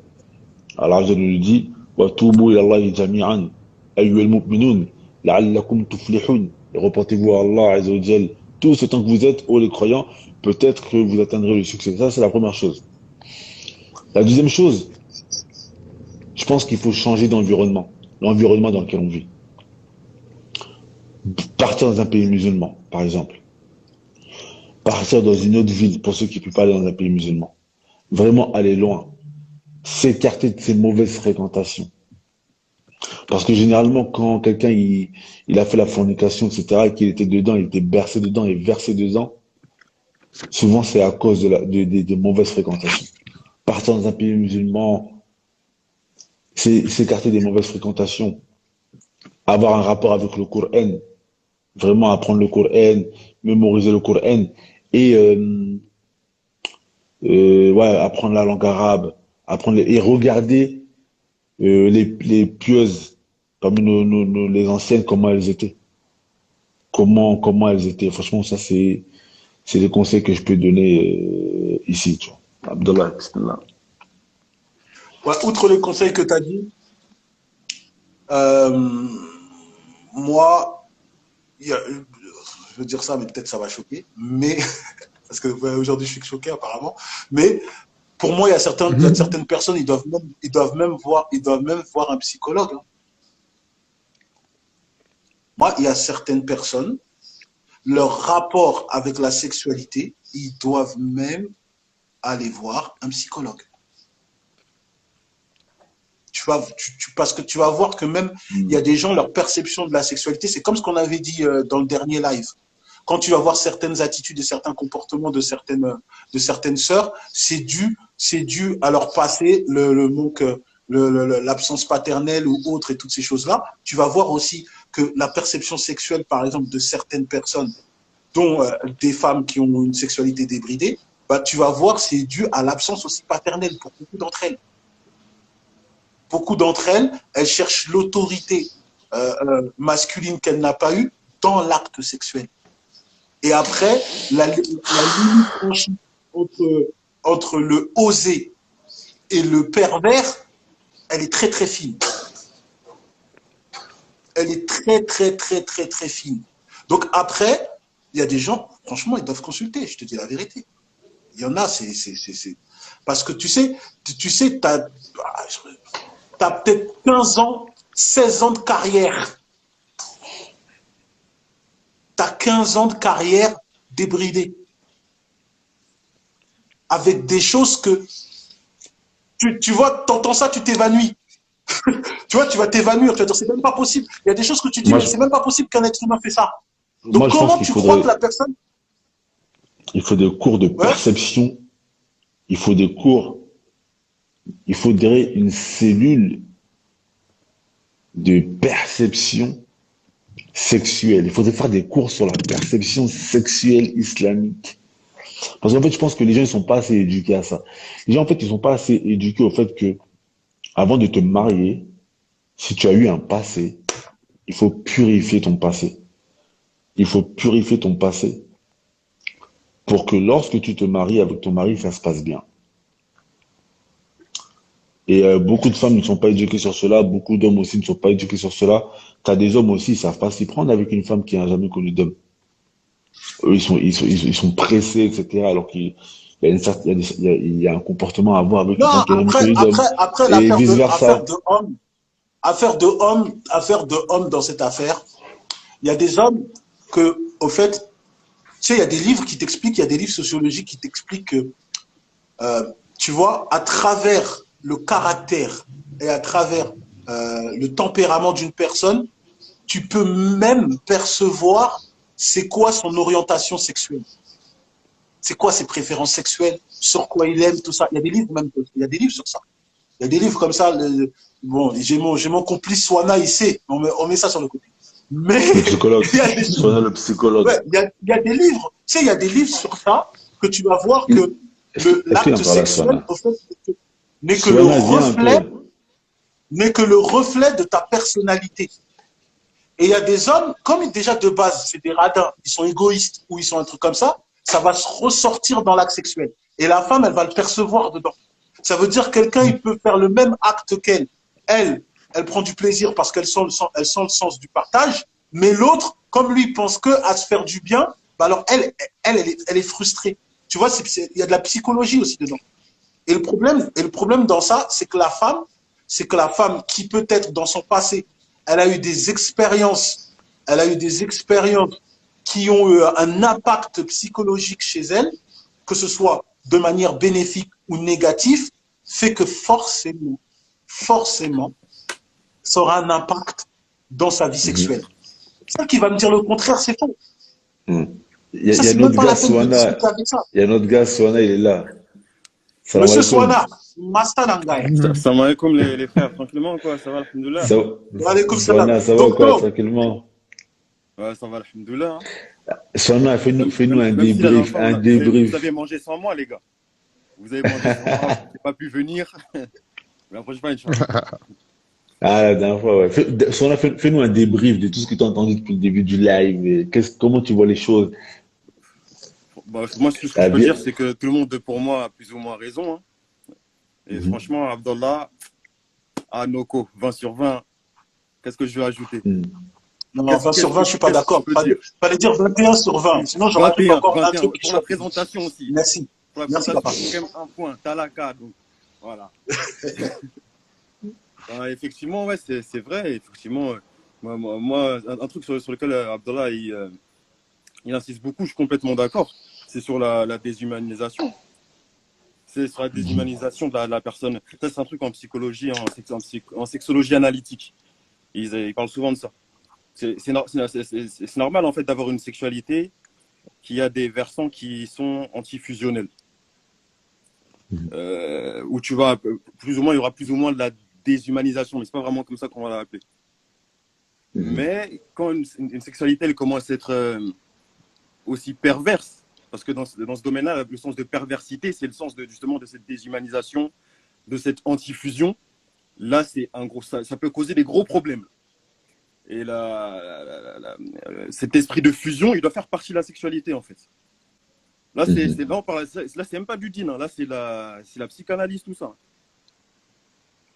Allah Azza wa Jalla nous dit وَتُوبُوا إِلَى اللَّهِ جَمِيعًا أَيُّهَا الْمُؤْمِنُونَ لَعَلَّكُمْ تُفْلِحُونَ. Et repentez-vous à Allah Azza wa Jalla tout ce temps que vous êtes, ô les croyants, peut-être que vous atteindrez le succès. Ça, c'est la première chose. La deuxième chose, je pense qu'il faut changer d'environnement, l'environnement dans lequel on vit. Partir dans un pays musulman, par exemple. Partir dans une autre ville, pour ceux qui ne peuvent pas aller dans un pays musulman. Vraiment aller loin. S'écarter de ces mauvaises fréquentations. Parce que généralement, quand quelqu'un il a fait la fornication, etc., et qu'il était dedans, il était bercé dedans et versé dedans, souvent c'est à cause des mauvaises fréquentations. Partir dans un pays musulman, c'est s'écarter des mauvaises fréquentations, avoir un rapport avec le Coran, vraiment apprendre le Coran, mémoriser le Coran, et ouais, apprendre la langue arabe, et regarder les pieuses, comme les anciennes, comment elles étaient. Comment elles étaient. Franchement, ça, c'est les conseils que je peux donner ici. Tu vois. Abdallah, bismillah. Ouais, outre les conseils que tu as dit, euh, moi, je veux dire ça, mais peut-être ça va choquer, mais parce que ouais, aujourd'hui je suis choqué apparemment, mais pour moi, il y a certaines personnes, ils doivent même voir un psychologue, hein. Moi, il y a certaines personnes, leur rapport avec la sexualité, ils doivent même aller voir un psychologue. Parce que tu vas voir que même, il y a des gens, leur perception de la sexualité, c'est comme ce qu'on avait dit dans le dernier live. Quand tu vas voir certaines attitudes et certains comportements de certaines sœurs, c'est dû à leur passé, le manque, l'absence paternelle ou autre et toutes ces choses-là. Tu vas voir aussi que la perception sexuelle, par exemple, de certaines personnes, dont des femmes qui ont une sexualité débridée, bah, tu vas voir c'est dû à l'absence aussi paternelle pour beaucoup d'entre elles. Beaucoup d'entre elles, elles cherchent l'autorité masculine qu'elle n'a pas eue dans l'acte sexuel. Et après, la limite franchie entre le osé et le pervers, elle est très très fine. Elle est très très très très très fine. Donc après, il y a des gens, franchement, ils doivent consulter, je te dis la vérité. Il y en a, c'est... Parce que tu sais, tu as peut-être 15 ans, 16 ans de carrière. Tu as 15 ans de carrière débridée. Avec des choses que tu vois, t'entends ça, tu t'évanouis. Tu vois, tu vas t'évanouir. Tu vas dire, c'est même pas possible. Il y a des choses que tu dis, Moi, mais c'est même pas possible qu'un être humain fait ça. moi, Donc, je pense comment qu'il tu crois que faudrait, la personne. il faut des cours de Ouais, perception. Il faut des cours. Il faudrait une cellule de perception sexuelle. Il faudrait faire des cours sur la perception sexuelle islamique. Parce qu'en fait, je pense que les gens ne sont pas assez éduqués à ça. Les gens, en fait, ils sont pas assez éduqués au fait que, avant de te marier, si tu as eu un passé, il faut purifier ton passé. Il faut purifier ton passé pour que lorsque tu te maries avec ton mari, ça se passe bien. Et beaucoup de femmes ne sont pas éduquées sur cela, beaucoup d'hommes aussi ne sont pas éduqués sur cela. T'as des hommes aussi, ils savent pas s'y prendre avec une femme qui n'a jamais connu d'homme. Eux, ils sont pressés, etc. Alors qu'il y a une certaine, il y a un comportement à avoir avec non, une femme qui n'a jamais après, connu d'homme. après, après Et vice versa. affaire de homme dans cette affaire, il y a des hommes que, au fait, tu sais, il y a des livres qui t'expliquent, il y a des livres sociologiques qui t'expliquent que, tu vois, à travers le caractère et à travers le tempérament d'une personne, tu peux même percevoir c'est quoi son orientation sexuelle, c'est quoi ses préférences sexuelles, sur quoi il aime, tout ça. Il y a des livres même, il y a des livres sur ça. Il y a des livres comme ça. Bon, j'ai mon complice Swana, il sait. On met ça sur le côté. Mais Le psychologue. il y a des, Soit le psychologue. ouais, il y a des livres. Tu sais, il y a des livres sur ça que tu vas voir que Est-ce qu'il en l'acte parle à sexuel, Swana? au fait, n'est que le Swana, viens un reflet, peu. n'est que le reflet de ta personnalité. Et il y a des hommes, comme déjà de base, c'est des radins, ils sont égoïstes ou ils sont un truc comme ça va se ressortir dans l'acte sexuel. Et la femme, elle va le percevoir dedans. Ça veut dire que quelqu'un, il peut faire le même acte qu'elle. Elle prend du plaisir parce qu'elle elle sent le sens du partage, mais l'autre, comme lui, pense que à se faire du bien, bah alors elle est frustrée. Tu vois, il y a de la psychologie aussi dedans. Et le problème dans ça, c'est que la femme qui peut-être dans son passé, elle a eu des expériences, elle a eu des expériences qui ont eu un impact psychologique chez elle, que ce soit de manière bénéfique ou négative, fait que forcément, ça aura un impact dans sa vie Mhm. sexuelle. Celle qui va me dire le contraire, c'est faux. Hmm. Ça, Il y a c'est même notre pas gars la peine de Swana. discuter avec ça. Il y a notre gars Swana, il est là. Salam Monsieur alaikum. Swana, Master Nangai. Salam alaikum les frères, tranquillement quoi, ça va, alhamdoulilah. Ça, Wa alaykoum salam. Swana, ça va ou Donc, quoi, non, tranquillement? Ouais, ça va, alhamdoulilah. Hein. Swana, fais-nous un Même si la dernière débrief, fois, un vous avez débrief. mangé sans moi, les gars. Vous avez mangé sans moi, j'ai pas pu venir. Mais la prochaine fois, Inch'Allah. Ah, la dernière fois, ouais. Swana, fais-nous un débrief de tout ce que tu as entendu depuis le début du live. Et comment tu vois les choses? Bah, moi, tout ce que Ah, je peux bien. dire, c'est que tout le monde, pour moi, a plus ou moins raison. Hein. Et Mhm. franchement, Abdallah, à Noko, 20 sur 20, qu'est-ce que je vais ajouter? Mhm. non, 20 sur 20, je suis pas Qu'est-ce que je d'accord. peux dire? Fallait dire 21 sur 20. Sinon, je rajoute 21, encore un 21, truc qui pour la choque. présentation aussi. Merci. Pour la Merci, présentation, papa. il faut quand même un point. Talaka, donc voilà. Effectivement, ouais, c'est vrai. Effectivement, moi, un truc sur lequel Abdallah il insiste beaucoup, je suis complètement d'accord. C'est sur la déshumanisation. C'est sur la déshumanisation de la personne. Ça, c'est un truc en psychologie, en sexologie analytique. Ils parlent souvent de ça. C'est normal, en fait, d'avoir une sexualité qui a des versants qui sont antifusionnels. Où tu vas, plus ou moins, il y aura plus ou moins de la déshumanisation, mais c'est pas vraiment comme ça qu'on va l'appeler. Mais quand une sexualité elle commence à être aussi perverse, parce que dans ce domaine-là, le sens de perversité, c'est le sens justement de cette déshumanisation, de cette antifusion. Là, c'est un gros, ça peut causer des gros problèmes. Et cet esprit de fusion, il doit faire partie de la sexualité en fait. Là, c'est même pas du din, hein. Là, c'est la psychanalyse, tout ça.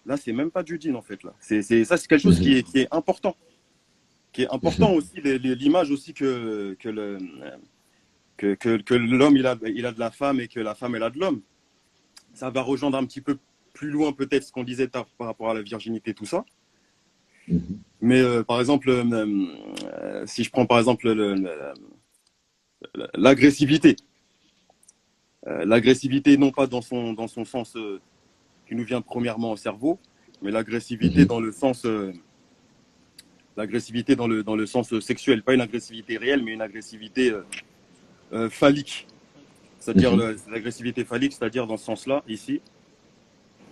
Là, c'est même pas du din en fait. Là, c'est quelque chose qui est important. Qui est important aussi, l'image aussi que l'homme il a de la femme et que la femme elle a de l'homme. Ça va rejoindre un petit peu plus loin peut-être ce qu'on disait par rapport à la virginité, tout ça. Mais par exemple, si je prends par exemple l'agressivité, l'agressivité non pas dans son sens qui nous vient premièrement au cerveau, mais l'agressivité dans le sens, l'agressivité dans le sens sexuel, pas une agressivité réelle, mais une agressivité phallique. C'est-à-dire l'agressivité phallique, c'est-à-dire dans ce sens-là, ici,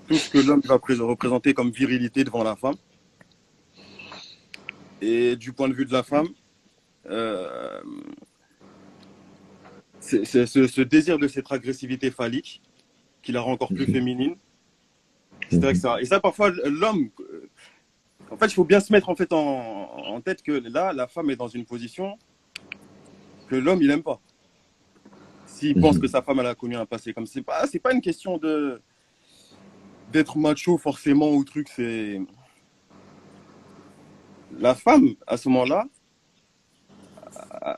tout ce que l'homme va représenter comme virilité devant la femme. Et du point de vue de la femme, c'est ce désir de cette agressivité phallique qui la rend encore plus féminine. C'est vrai que ça, et ça, parfois, l'homme, en fait, il faut bien se mettre en fait en tête que là, la femme est dans une position que l'homme, il n'aime pas. S'il pense que sa femme, elle a connu un passé comme c'est pas une question d'être macho forcément ou truc, c'est la femme à ce moment-là,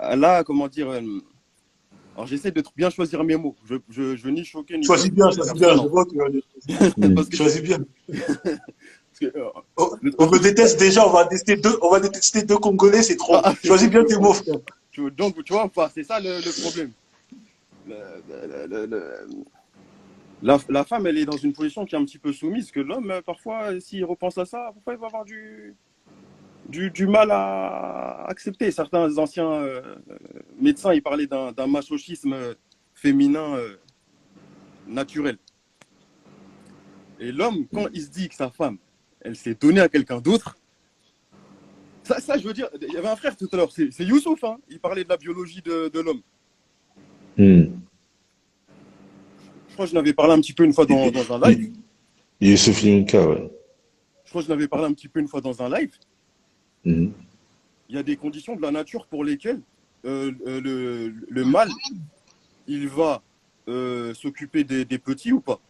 elle a, comment dire, alors j'essaie de bien choisir mes mots. Je veux ni choquer ni. Choisis bien, je vois que choisis bien. Parce que, on me déteste déjà, on va détester deux Congolais, c'est trop. Choisis bien tes mots, frère. Donc, tu vois, c'est ça le problème. La femme, elle est dans une position qui est un petit peu soumise, que l'homme, parfois, s'il repense à ça, parfois, il va avoir du mal à accepter. Certains anciens médecins, ils parlaient d'un macochisme féminin naturel. Et l'homme, quand il se dit que sa femme, elle s'est donnée à quelqu'un d'autre, ça, je veux dire, il y avait un frère tout à l'heure, c'est Youssouf, hein, il parlait de la biologie de l'homme. Je crois que je n'avais parlé un petit peu une fois dans un live. Youssouf Yonka, ouais. Je crois que je n'avais parlé un petit peu une fois dans un live. Il y a des conditions de la nature pour lesquelles le mâle, il va s'occuper des petits ou pas.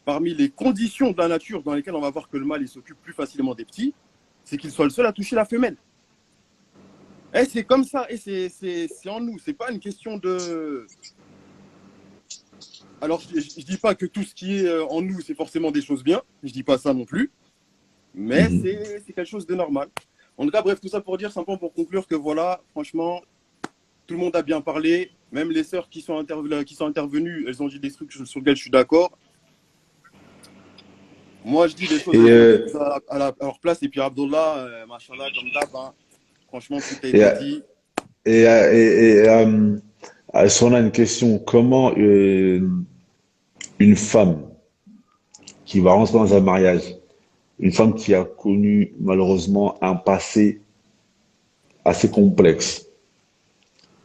Parmi les conditions de la nature dans lesquelles on va voir que le mâle il s'occupe plus facilement des petits, c'est qu'il soit le seul à toucher la femelle. Et c'est comme ça, et c'est en nous. C'est pas une question de. Alors, je dis pas que tout ce qui est en nous, c'est forcément des choses bien. Je dis pas ça non plus. Mais c'est quelque chose de normal. En tout cas, bref, tout ça pour dire, simplement pour conclure que voilà, franchement, tout le monde a bien parlé. Même les sœurs qui sont intervenues, elles ont dit des trucs sur lesquels je suis d'accord. Moi, je dis des choses à leur place. Et puis, Abdullah, machallah, comme d'hab, hein, franchement, tout a été dit. Si on a une question, comment une femme qui va rentrer dans un mariage, une femme qui a connu malheureusement un passé assez complexe,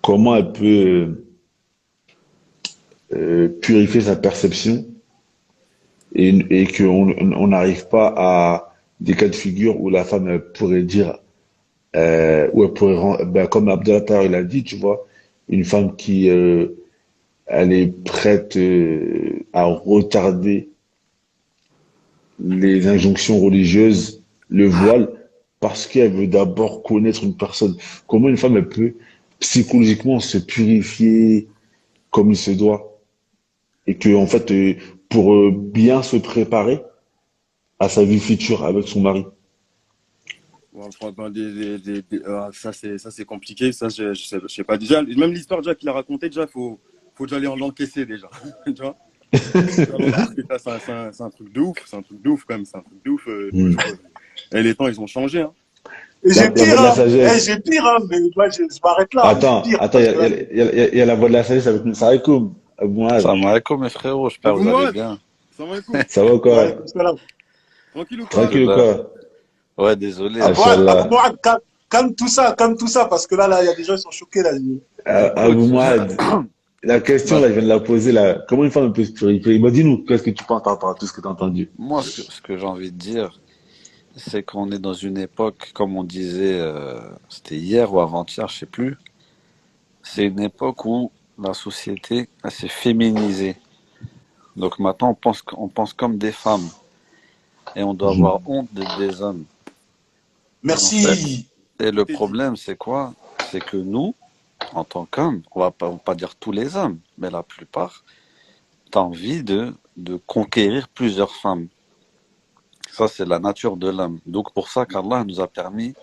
comment elle peut purifier sa perception et qu'on n'arrive pas à des cas de figure où la femme elle pourrait dire, où elle pourrait, comme Abdallah il a dit, tu vois, une femme qui elle est prête à retarder les injonctions religieuses, le voile, parce qu'elle veut d'abord connaître une personne. Comment une femme elle peut psychologiquement se purifier comme il se doit et que en fait pour bien se préparer à sa vie future avec son mari. Ça c'est compliqué, ça je sais pas déjà. Même l'histoire déjà qu'il a raconté déjà, faut déjà aller en l'encaisser déjà, tu vois. C'est un truc de ouf, quand même, c'est un truc de ouf. Et les temps ils ont changé. Hein. Et j'ai pire, hein, mais moi je m'arrête là. Attends, il y a la voix de la sagesse avec nous. Salam alaikum. Salam alaikum mes frérots, j'espère que vous allez bien. Ça va ou quoi? Tranquille ou quoi? Tranquille ou quoi? Ouais, désolé. Calme tout ça, parce que là, il y a des gens qui sont choqués là. Abou Mouad, la question là, je viens de la poser là. Comment une femme peut se purifier? Dis-nous, qu'est-ce que tu penses par rapport à tout ce que tu as entendu? Moi, ce que j'ai envie de dire, c'est qu'on est dans une époque, comme on disait, c'était hier ou avant-hier, je sais plus. C'est une époque où la société elle s'est féminisée. Donc maintenant, on pense comme des femmes. Et on doit avoir honte des hommes. Merci. En fait, et le problème, c'est quoi? C'est que nous, en tant qu'hommes, on va pas dire tous les hommes, mais la plupart, t'as envie de conquérir plusieurs femmes. Ça, c'est la nature de l'homme. Donc pour ça qu'Allah nous a permis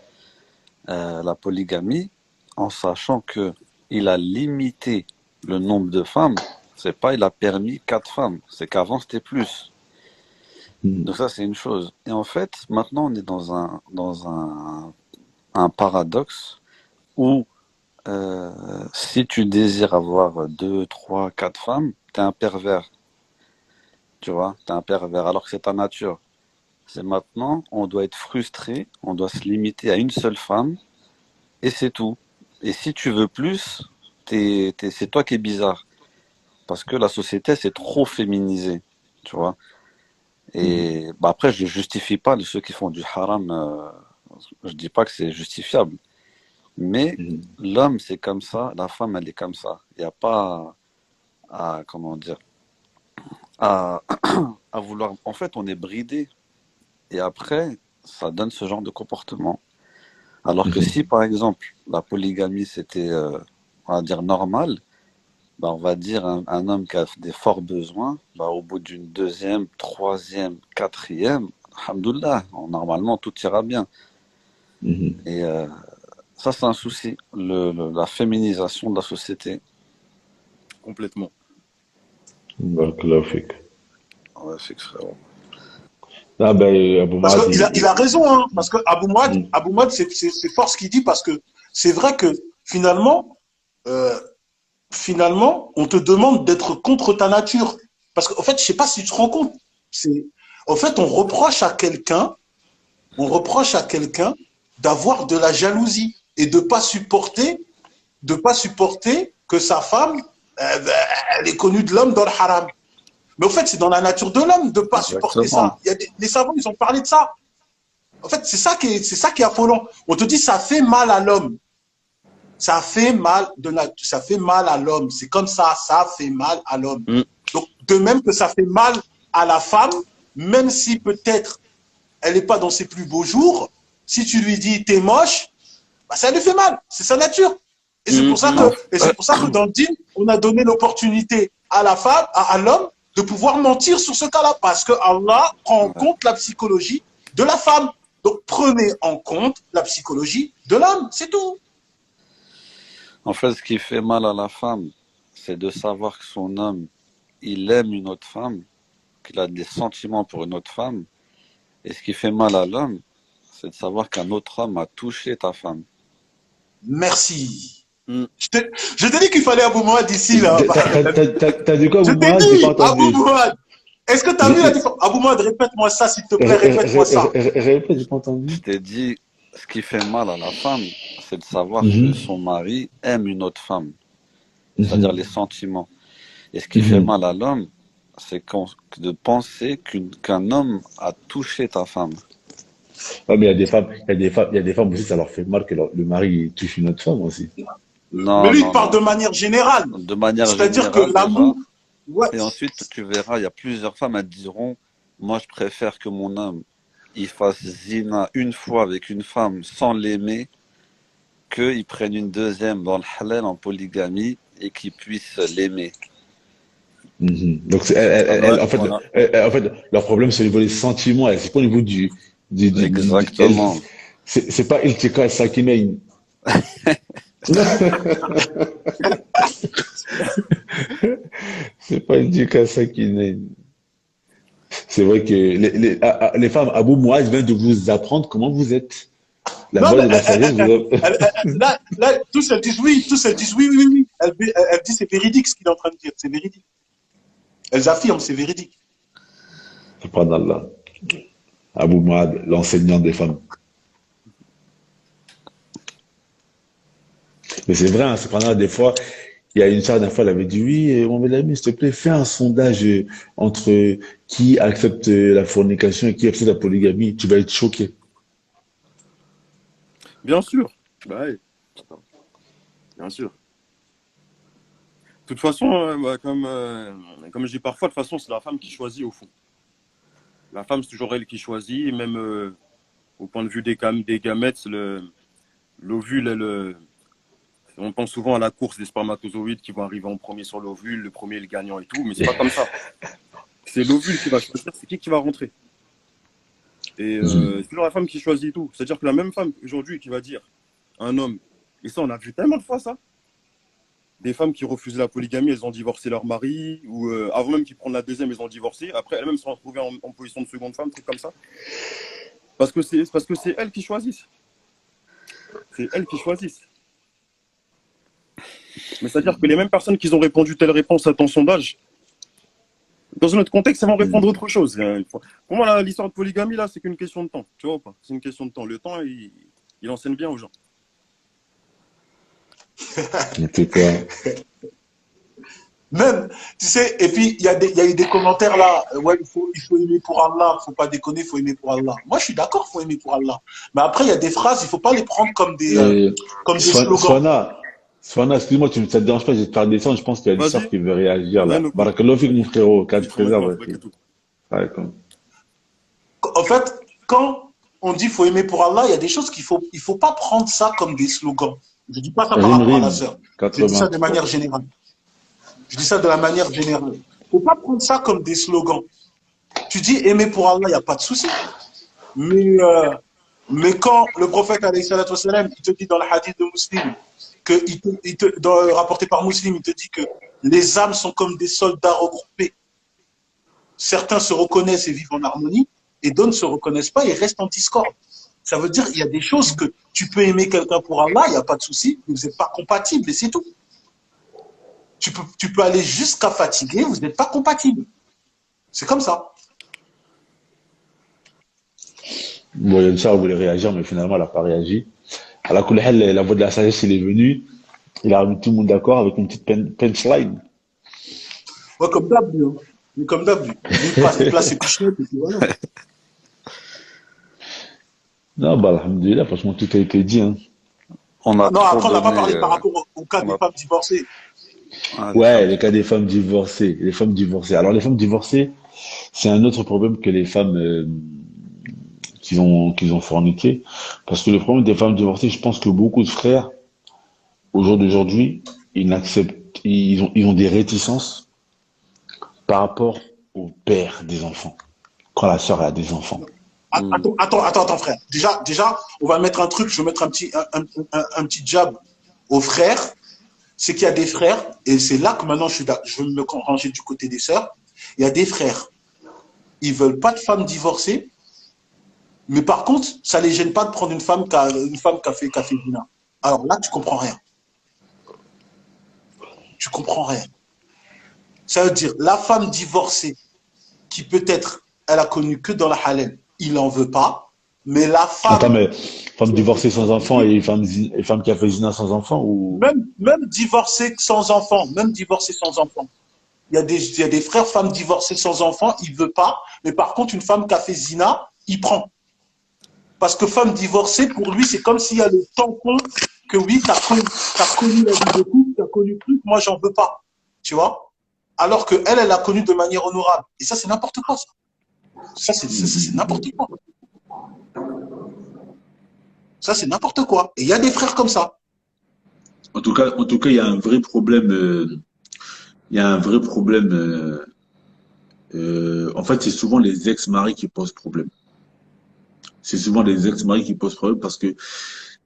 la polygamie, en sachant que il a limité le nombre de femmes. C'est pas il a permis 4 femmes, c'est qu'avant c'était plus. Donc ça, c'est une chose. Et en fait, maintenant, on est un paradoxe où si tu désires avoir deux, trois, quatre femmes, t'es un pervers, tu vois, t'es un pervers, alors que c'est ta nature. C'est maintenant, on doit être frustré, on doit se limiter à une seule femme, et c'est tout. Et si tu veux plus, c'est toi qui es bizarre. Parce que la société, c'est trop féminisé, tu vois. Et bah après, je ne justifie pas ceux qui font du haram, je dis pas que c'est justifiable. Mais l'homme, c'est comme ça, la femme, elle est comme ça. Il n'y a pas comment dire, à, à vouloir. En fait, on est bridé. Et après, ça donne ce genre de comportement. Alors que si, par exemple, la polygamie, c'était, on va dire, normal, bah, on va dire un homme qui a des forts besoins, bah, au bout d'une deuxième, troisième, quatrième, alhamdoulilah, normalement, tout ira bien. Et ça, c'est un souci, la féminisation de la société. Complètement. Barakallahu fik. Ouais, c'est frérot. Ah ben, Abou Parce Mahdi, qu'il a raison, hein, parce que Abou Mouad, c'est fort ce qu'il dit, parce que c'est vrai que finalement, euh, on te demande d'être contre ta nature. Parce qu'en fait, je sais pas si tu te rends compte, en fait, on reproche à quelqu'un d'avoir de la jalousie et de pas supporter que sa femme, elle est connue de l'homme dans le haram. Mais en fait, c'est dans la nature de l'homme de ne pas supporter ça. Les savants, ils ont parlé de ça. En fait, c'est ça qui est affolant. On te dit, ça fait mal à l'homme. Ça fait mal à l'homme. C'est comme ça fait mal à l'homme. Donc, de même que ça fait mal à la femme, même si peut-être elle n'est pas dans ses plus beaux jours, si tu lui dis t'es moche, bah, ça lui fait mal. C'est sa nature. Et c'est pour ça que dans le dîn, on a donné l'opportunité à la femme, à l'homme, de pouvoir mentir sur ce cas-là, parce que Allah prend en compte la psychologie de la femme. Donc prenez en compte la psychologie de l'homme, c'est tout. En fait, ce qui fait mal à la femme, c'est de savoir que son homme, il aime une autre femme, qu'il a des sentiments pour une autre femme. Et ce qui fait mal à l'homme, c'est de savoir qu'un autre homme a touché ta femme. Merci. Je t'ai dit qu'il fallait Abou Mouad ici, là. T'as dit quoi, Abou Mahdi? Je t'ai J'ai pas dit, Abou entendu. Mouad. Est-ce que tu as vu la différence? Abou Mouad, répète-moi ça, s'il te plaît, répète-moi ça. Répète, j'ai pas entendu. Je t'ai dit, ce qui fait mal à la femme, c'est de savoir que son mari aime une autre femme. C'est-à-dire les sentiments. Et ce qui fait mal à l'homme, c'est de penser qu'un homme a touché ta femme. Ouais, mais il y a des femmes aussi, ça leur fait mal que le mari touche une autre femme aussi. Non, Mais lui, non, il parle non. de manière générale. De manière C'est-à-dire que générale, l'amour. déjà. Ouais. Et ensuite, tu verras, il y a plusieurs femmes, elles diront, moi, je préfère que mon homme, il fasse zina une fois avec une femme sans l'aimer, qu'il prenne une deuxième dans le halal en polygamie et qu'il puisse l'aimer. Donc, Voilà. en fait, leur problème, c'est au niveau des sentiments, c'est pas au niveau Exactement. c'est pas Iltika Sakinain. C'est pas Iltika Sakinain. C'est vrai que les femmes, Abou Mouad vient de vous apprendre comment vous êtes. La Non, base mais de la sagesse, là, tous elles disent oui, oui, oui. Elle dit c'est véridique ce qu'il est en train de dire, c'est véridique. Elles affirment, c'est véridique. Subhanallah. Abou Mouad, l'enseignant des femmes. Mais c'est vrai, hein, cependant, des fois, il y a une soeur, d'un fois, elle avait dit, oui, mon bel ami, s'il te plaît, fais un sondage entre qui accepte la fornication et qui accepte la polygamie. Tu vas être choqué. Bien sûr. Bah, ouais. Bien sûr. De toute façon, bah, comme je dis parfois, de toute façon, c'est la femme qui choisit au fond. La femme, c'est toujours elle qui choisit, et même au point de vue des gamètes, l'ovule, on pense souvent à la course des spermatozoïdes qui vont arriver en premier sur l'ovule, le premier est le gagnant et tout, mais c'est pas comme ça. C'est l'ovule qui va choisir, c'est qui va rentrer. Et c'est toujours la femme qui choisit tout. C'est-à-dire que la même femme aujourd'hui qui va dire à un homme, et ça on a vu tellement de fois ça, des femmes qui refusent la polygamie, elles ont divorcé leur mari, ou avant même qu'ils prennent la deuxième, elles ont divorcé. Après, elles-mêmes se sont retrouvées en position de seconde femme, truc comme ça. Parce que c'est elles qui choisissent. C'est elles qui choisissent. Mais c'est-à-dire que les mêmes personnes qui ont répondu telle réponse à ton sondage, dans un autre contexte, elles vont répondre autre chose. Pour moi, l'histoire de polygamie, là, c'est qu'une question de temps. Tu vois ou pas? C'est une question de temps. Le temps, il enseigne bien aux gens. C'est quoi? Même, tu sais, et puis il y a eu des commentaires là, ouais, il faut aimer pour Allah, faut pas déconner, il faut aimer pour Allah. Moi, je suis d'accord, il faut aimer pour Allah. Mais après, il y a des phrases, il faut pas les prendre comme des slogans. Swana, excuse-moi, ça te dérange pas, je vais te faire descendre, je pense qu'il y a une sœur Vas-y, qui veut réagir là. rien au coup. Barakallahu fik, mon frérot, Je qu'elle suis te trop d'accord, préserve. avec tout. Ouais, comme- En fait, quand on dit faut aimer pour Allah, il y a des choses il faut pas prendre ça comme des slogans. Je dis pas ça par rapport à la Rim, sœur. Je dis ça de 80. manière générale. Je dis ça de la manière générale. Faut pas prendre ça comme des slogans. Tu dis aimer pour Allah, il n'y a pas de souci. Mais, mais quand le prophète, alayhi salatu wassalam, il te dit dans le hadith de Muslim, rapporté par Muslim, il te dit que les âmes sont comme des soldats regroupés. Certains se reconnaissent et vivent en harmonie, et d'autres ne se reconnaissent pas et restent en discorde. Ça veut dire qu'il y a des choses que tu peux aimer quelqu'un pour Allah, il n'y a pas de souci, mais vous n'êtes pas compatibles et c'est tout. Tu peux aller jusqu'à fatiguer, vous n'êtes pas compatibles. C'est comme ça. Bon, il y a une sœur qui voulait réagir, mais finalement, elle n'a pas réagi. À la couleur, la voix de la sagesse, il est venu. Il a mis tout le monde d'accord avec une petite punchline. Ouais, comme d'hab, lui, hein. Mais comme d'hab, lui. Il place ses couchettes et puis voilà. Non, bah, alhamdoulilah, franchement, tout a été dit, hein. On a Non, trop après, on n'a pas donné. parlé par rapport au cas On des a... femmes divorcées. Ah, les Ouais, femmes les cas des femmes divorcées. Les femmes divorcées. Alors, les femmes divorcées, c'est un autre problème que les femmes qu'ils ont forniqué. Parce que le problème des femmes divorcées, je pense que beaucoup de frères, au jour d'aujourd'hui, ils n'acceptent, ils ont des réticences par rapport au père des enfants. Quand la sœur a des enfants. Hmm. Attends, frère. Déjà, on va mettre un truc, je vais mettre un petit jab aux frères. C'est qu'il y a des frères, et c'est là que maintenant je veux me ranger du côté des sœurs. Il y a des frères, ils veulent pas de femmes divorcées, mais par contre, ça les gêne pas de prendre une femme qui a fait zina. Alors là, tu comprends rien. Tu comprends rien. Ça veut dire, la femme divorcée, qui peut-être, elle a connu que dans la halal, il en veut pas, mais la Attends, femme, mais femme divorcée sans enfant et femme qui a fait zina sans enfant ou... même divorcée sans enfant, même divorcée sans enfant. Il y a des frères, femmes divorcées sans enfant, il veut pas, mais par contre, une femme qui a fait zina, il prend. Parce que femme divorcée, pour lui, c'est comme s'il y a le tampon que oui, t'as connu la vie de couple, t'as connu le truc, moi, j'en veux pas. Tu vois? Alors que elle a connu de manière honorable. Et ça, c'est n'importe quoi, ça. Ça, c'est n'importe quoi. Ça, c'est n'importe quoi. Et il y a des frères comme ça. En tout cas, il y a un vrai problème. Il y a un vrai problème. En fait, c'est souvent les ex-maris qui posent problème. C'est souvent les ex-maris qui posent problème parce que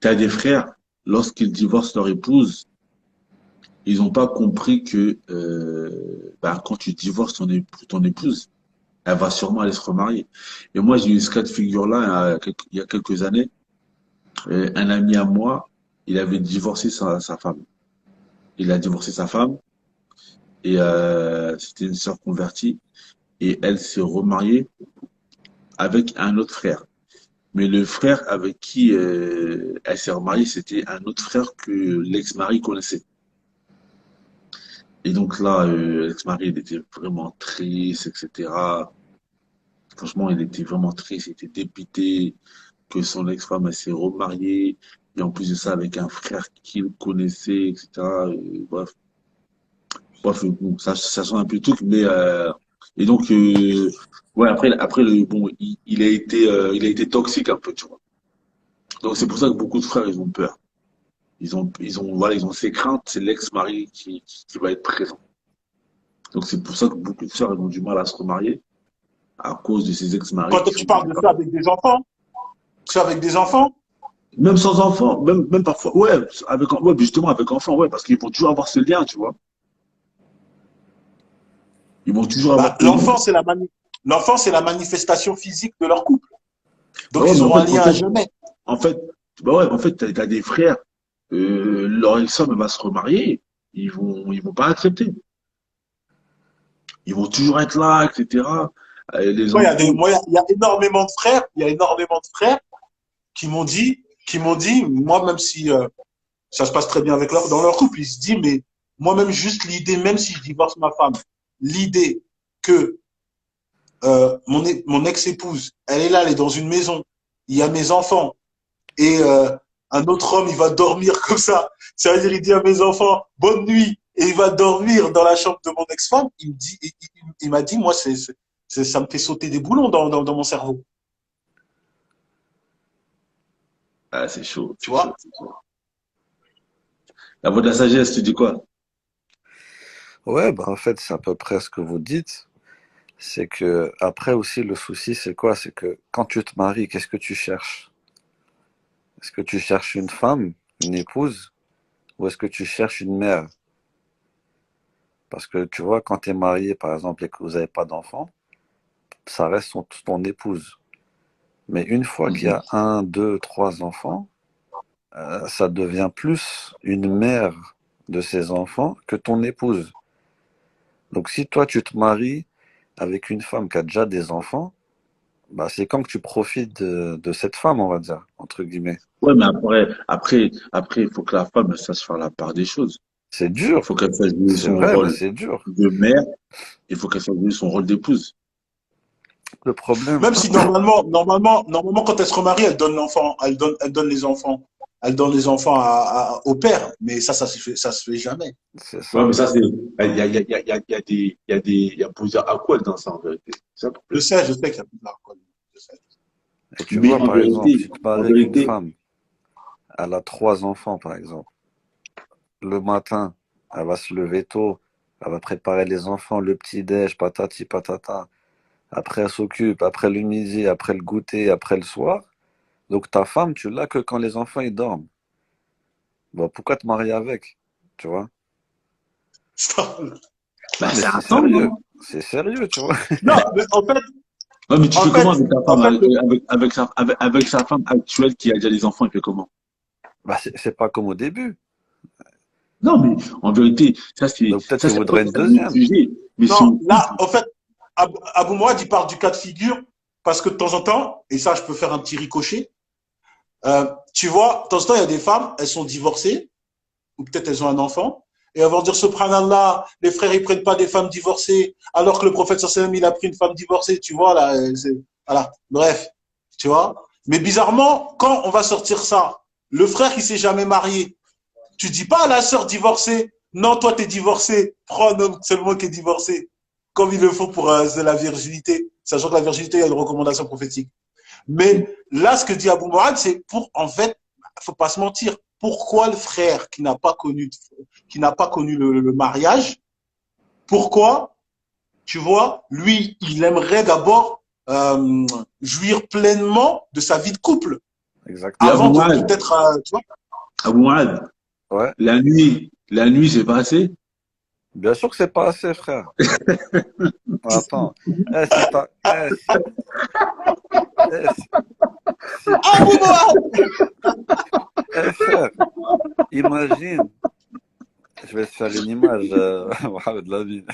tu as des frères, lorsqu'ils divorcent leur épouse, ils n'ont pas compris que quand tu divorces ton épouse, elle va sûrement aller se remarier. Et moi, j'ai eu ce cas de figure-là il y a quelques années. Un ami à moi, il avait divorcé sa femme. Il a divorcé sa femme et c'était une sœur convertie et elle s'est remariée avec un autre frère. Mais le frère avec qui elle s'est remariée, c'était un autre frère que l'ex-mari connaissait. Et donc là, l'ex-mari, il était vraiment triste, etc. Franchement, il était vraiment triste, il était dépité que son ex-femme, elle s'est remariée. Et en plus de ça, avec un frère qu'il connaissait, etc. Bref, bon, ça sent un peu tout, mais et donc ouais après bon il a été toxique un peu, tu vois. Donc c'est pour ça que beaucoup de frères ils ont peur. Ils ont ces craintes, c'est l'ex-mari qui va être présent. Donc c'est pour ça que beaucoup de frères ils ont du mal à se remarier à cause de ces ex-maris Quand qui tu sont parles de ça avec des enfants, c'est avec des enfants, Même sans enfant, même parfois, ouais, ouais, justement avec enfant, ouais, parce qu'ils vont toujours avoir ce lien, tu vois. Ils vont toujours avoir Bah, ce lien. l'enfant, c'est la manifestation physique de leur couple. Bah Donc, ouais, ils mais auront un lien à jamais. en fait, bah ouais, en fait, t'as des frères, leur ex-femme elle va se remarier, ils vont pas accepter. Ils vont toujours être là, etc. Les Moi, enfants, il y a énormément de frères, il y a énormément de frères qui m'ont dit, moi, même si ça se passe très bien avec dans leur couple, ils se disent, mais moi-même, juste l'idée, même si je divorce ma femme, l'idée que mon ex-épouse, elle est là, elle est dans une maison, il y a mes enfants, et un autre homme, il va dormir comme ça. C'est-à-dire, il dit à mes enfants, bonne nuit, et il va dormir dans la chambre de mon ex-femme. Il m'a dit, moi, ça me fait sauter des boulons dans mon cerveau. ah, c'est chaud, Tu c'est chaud, vois? c'est chaud. La voix de la sagesse, tu dis quoi? Ouais, bah en fait, c'est à peu près ce que vous dites. C'est que, après aussi, le souci, c'est quoi? C'est que quand tu te maries, qu'est-ce que tu cherches? Est-ce que tu cherches une femme, une épouse, ou est-ce que tu cherches une mère? Parce que tu vois, quand tu es marié, par exemple, et que vous n'avez pas d'enfant, ça reste ton épouse. Mais une fois qu'il y a Mhm. un, deux, trois enfants, ça devient plus une mère de ses enfants que ton épouse. Donc si toi tu te maries avec une femme qui a déjà des enfants, bah c'est quand que tu profites de cette femme, on va dire, entre guillemets. Ouais, mais après, il faut que la femme elle sache faire la part des choses. C'est Il dur, faut qu'elle sache jouer c'est son vrai, mais rôle c'est dur. de mère, il faut qu'elle sache jouer son rôle d'épouse. Le problème, Même si normalement, quand elle se remarie, elle donne l'enfant, elle donne les enfants, elle donne les enfants au père. Mais ça se fait jamais. c'est Ouais, mais ça. ça, c'est, il y a plusieurs accords dans ça, en vérité. C'est ça le problème. Je sais qu'il y a plus d'alcool. Je sais. Et tu Mais vois, par exemple, si tu te en maries avec une vérité, femme, elle a trois enfants, par exemple. Le matin, elle va se lever tôt, elle va préparer les enfants, le petit-déj, patati patata. Après, elle s'occupe, après le midi, après le goûter, après le soir. Donc ta femme, tu l'as que quand les enfants ils dorment. Bon, pourquoi te marier avec? Tu vois? Non, bah, mais c'est c'est un temps, sérieux. non? C'est sérieux, tu vois? Non, mais Ouais, mais tu en fais comment fait, avec ta en femme, fait, avec sa femme actuelle qui a déjà des enfants, il fait comment? Bah, c'est pas comme au début. Non, mais en vérité, Donc peut-être ça, tu c'est voudrais une un autre deuxième. sujet. Mais si non, on là, couple, en fait, Abou Mouad, il part du cas de figure parce que de temps en temps, et ça, je peux faire un petit ricochet. Tu vois, de temps en temps, il y a des femmes, elles sont divorcées, ou peut-être elles ont un enfant, et elles vont dire, subhanallah, les frères, ils prennent pas des femmes divorcées, alors que le prophète sallam, il a pris une femme divorcée, tu vois, là, voilà, bref, tu vois. Mais bizarrement, quand on va sortir ça, le frère qui s'est jamais marié, tu dis pas à la sœur divorcée, non, toi, t'es divorcé, prends un homme seulement qui est divorcé, comme il le faut pour la virginité, sachant que la virginité, il y a une recommandation prophétique. Mais là, ce que dit Abou Mourad, c'est pour, en fait, faut pas se mentir. Pourquoi le frère qui n'a pas connu le mariage, pourquoi, tu vois, lui, il aimerait d'abord jouir pleinement de sa vie de couple mais Exactement. avant de peut-être, tu vois. Abou Mourad, Ouais. la nuit, c'est pas assez? Bien sûr que c'est pas assez, frère. Attends. Eh, si t'as, si, Abou Mourad. frère, imagine, je vais te faire une image, Mohamed Lamine.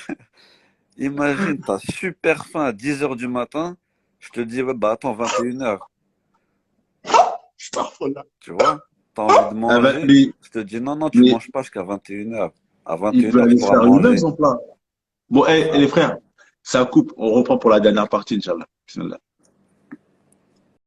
Imagine, t'as super faim à 10 heures du matin, je te dis, ouais, bah attends, 21 heures. Tu vois? T'as envie de Ah bah, manger, je te dis, non, non, tu mais manges pas jusqu'à 21 heures. À il 21 peut heures, tu aller se pourras faire lui-même manger. son plat. Bon, les frères, ça coupe. On reprend pour la dernière partie, Inch'Allah. Bismillah.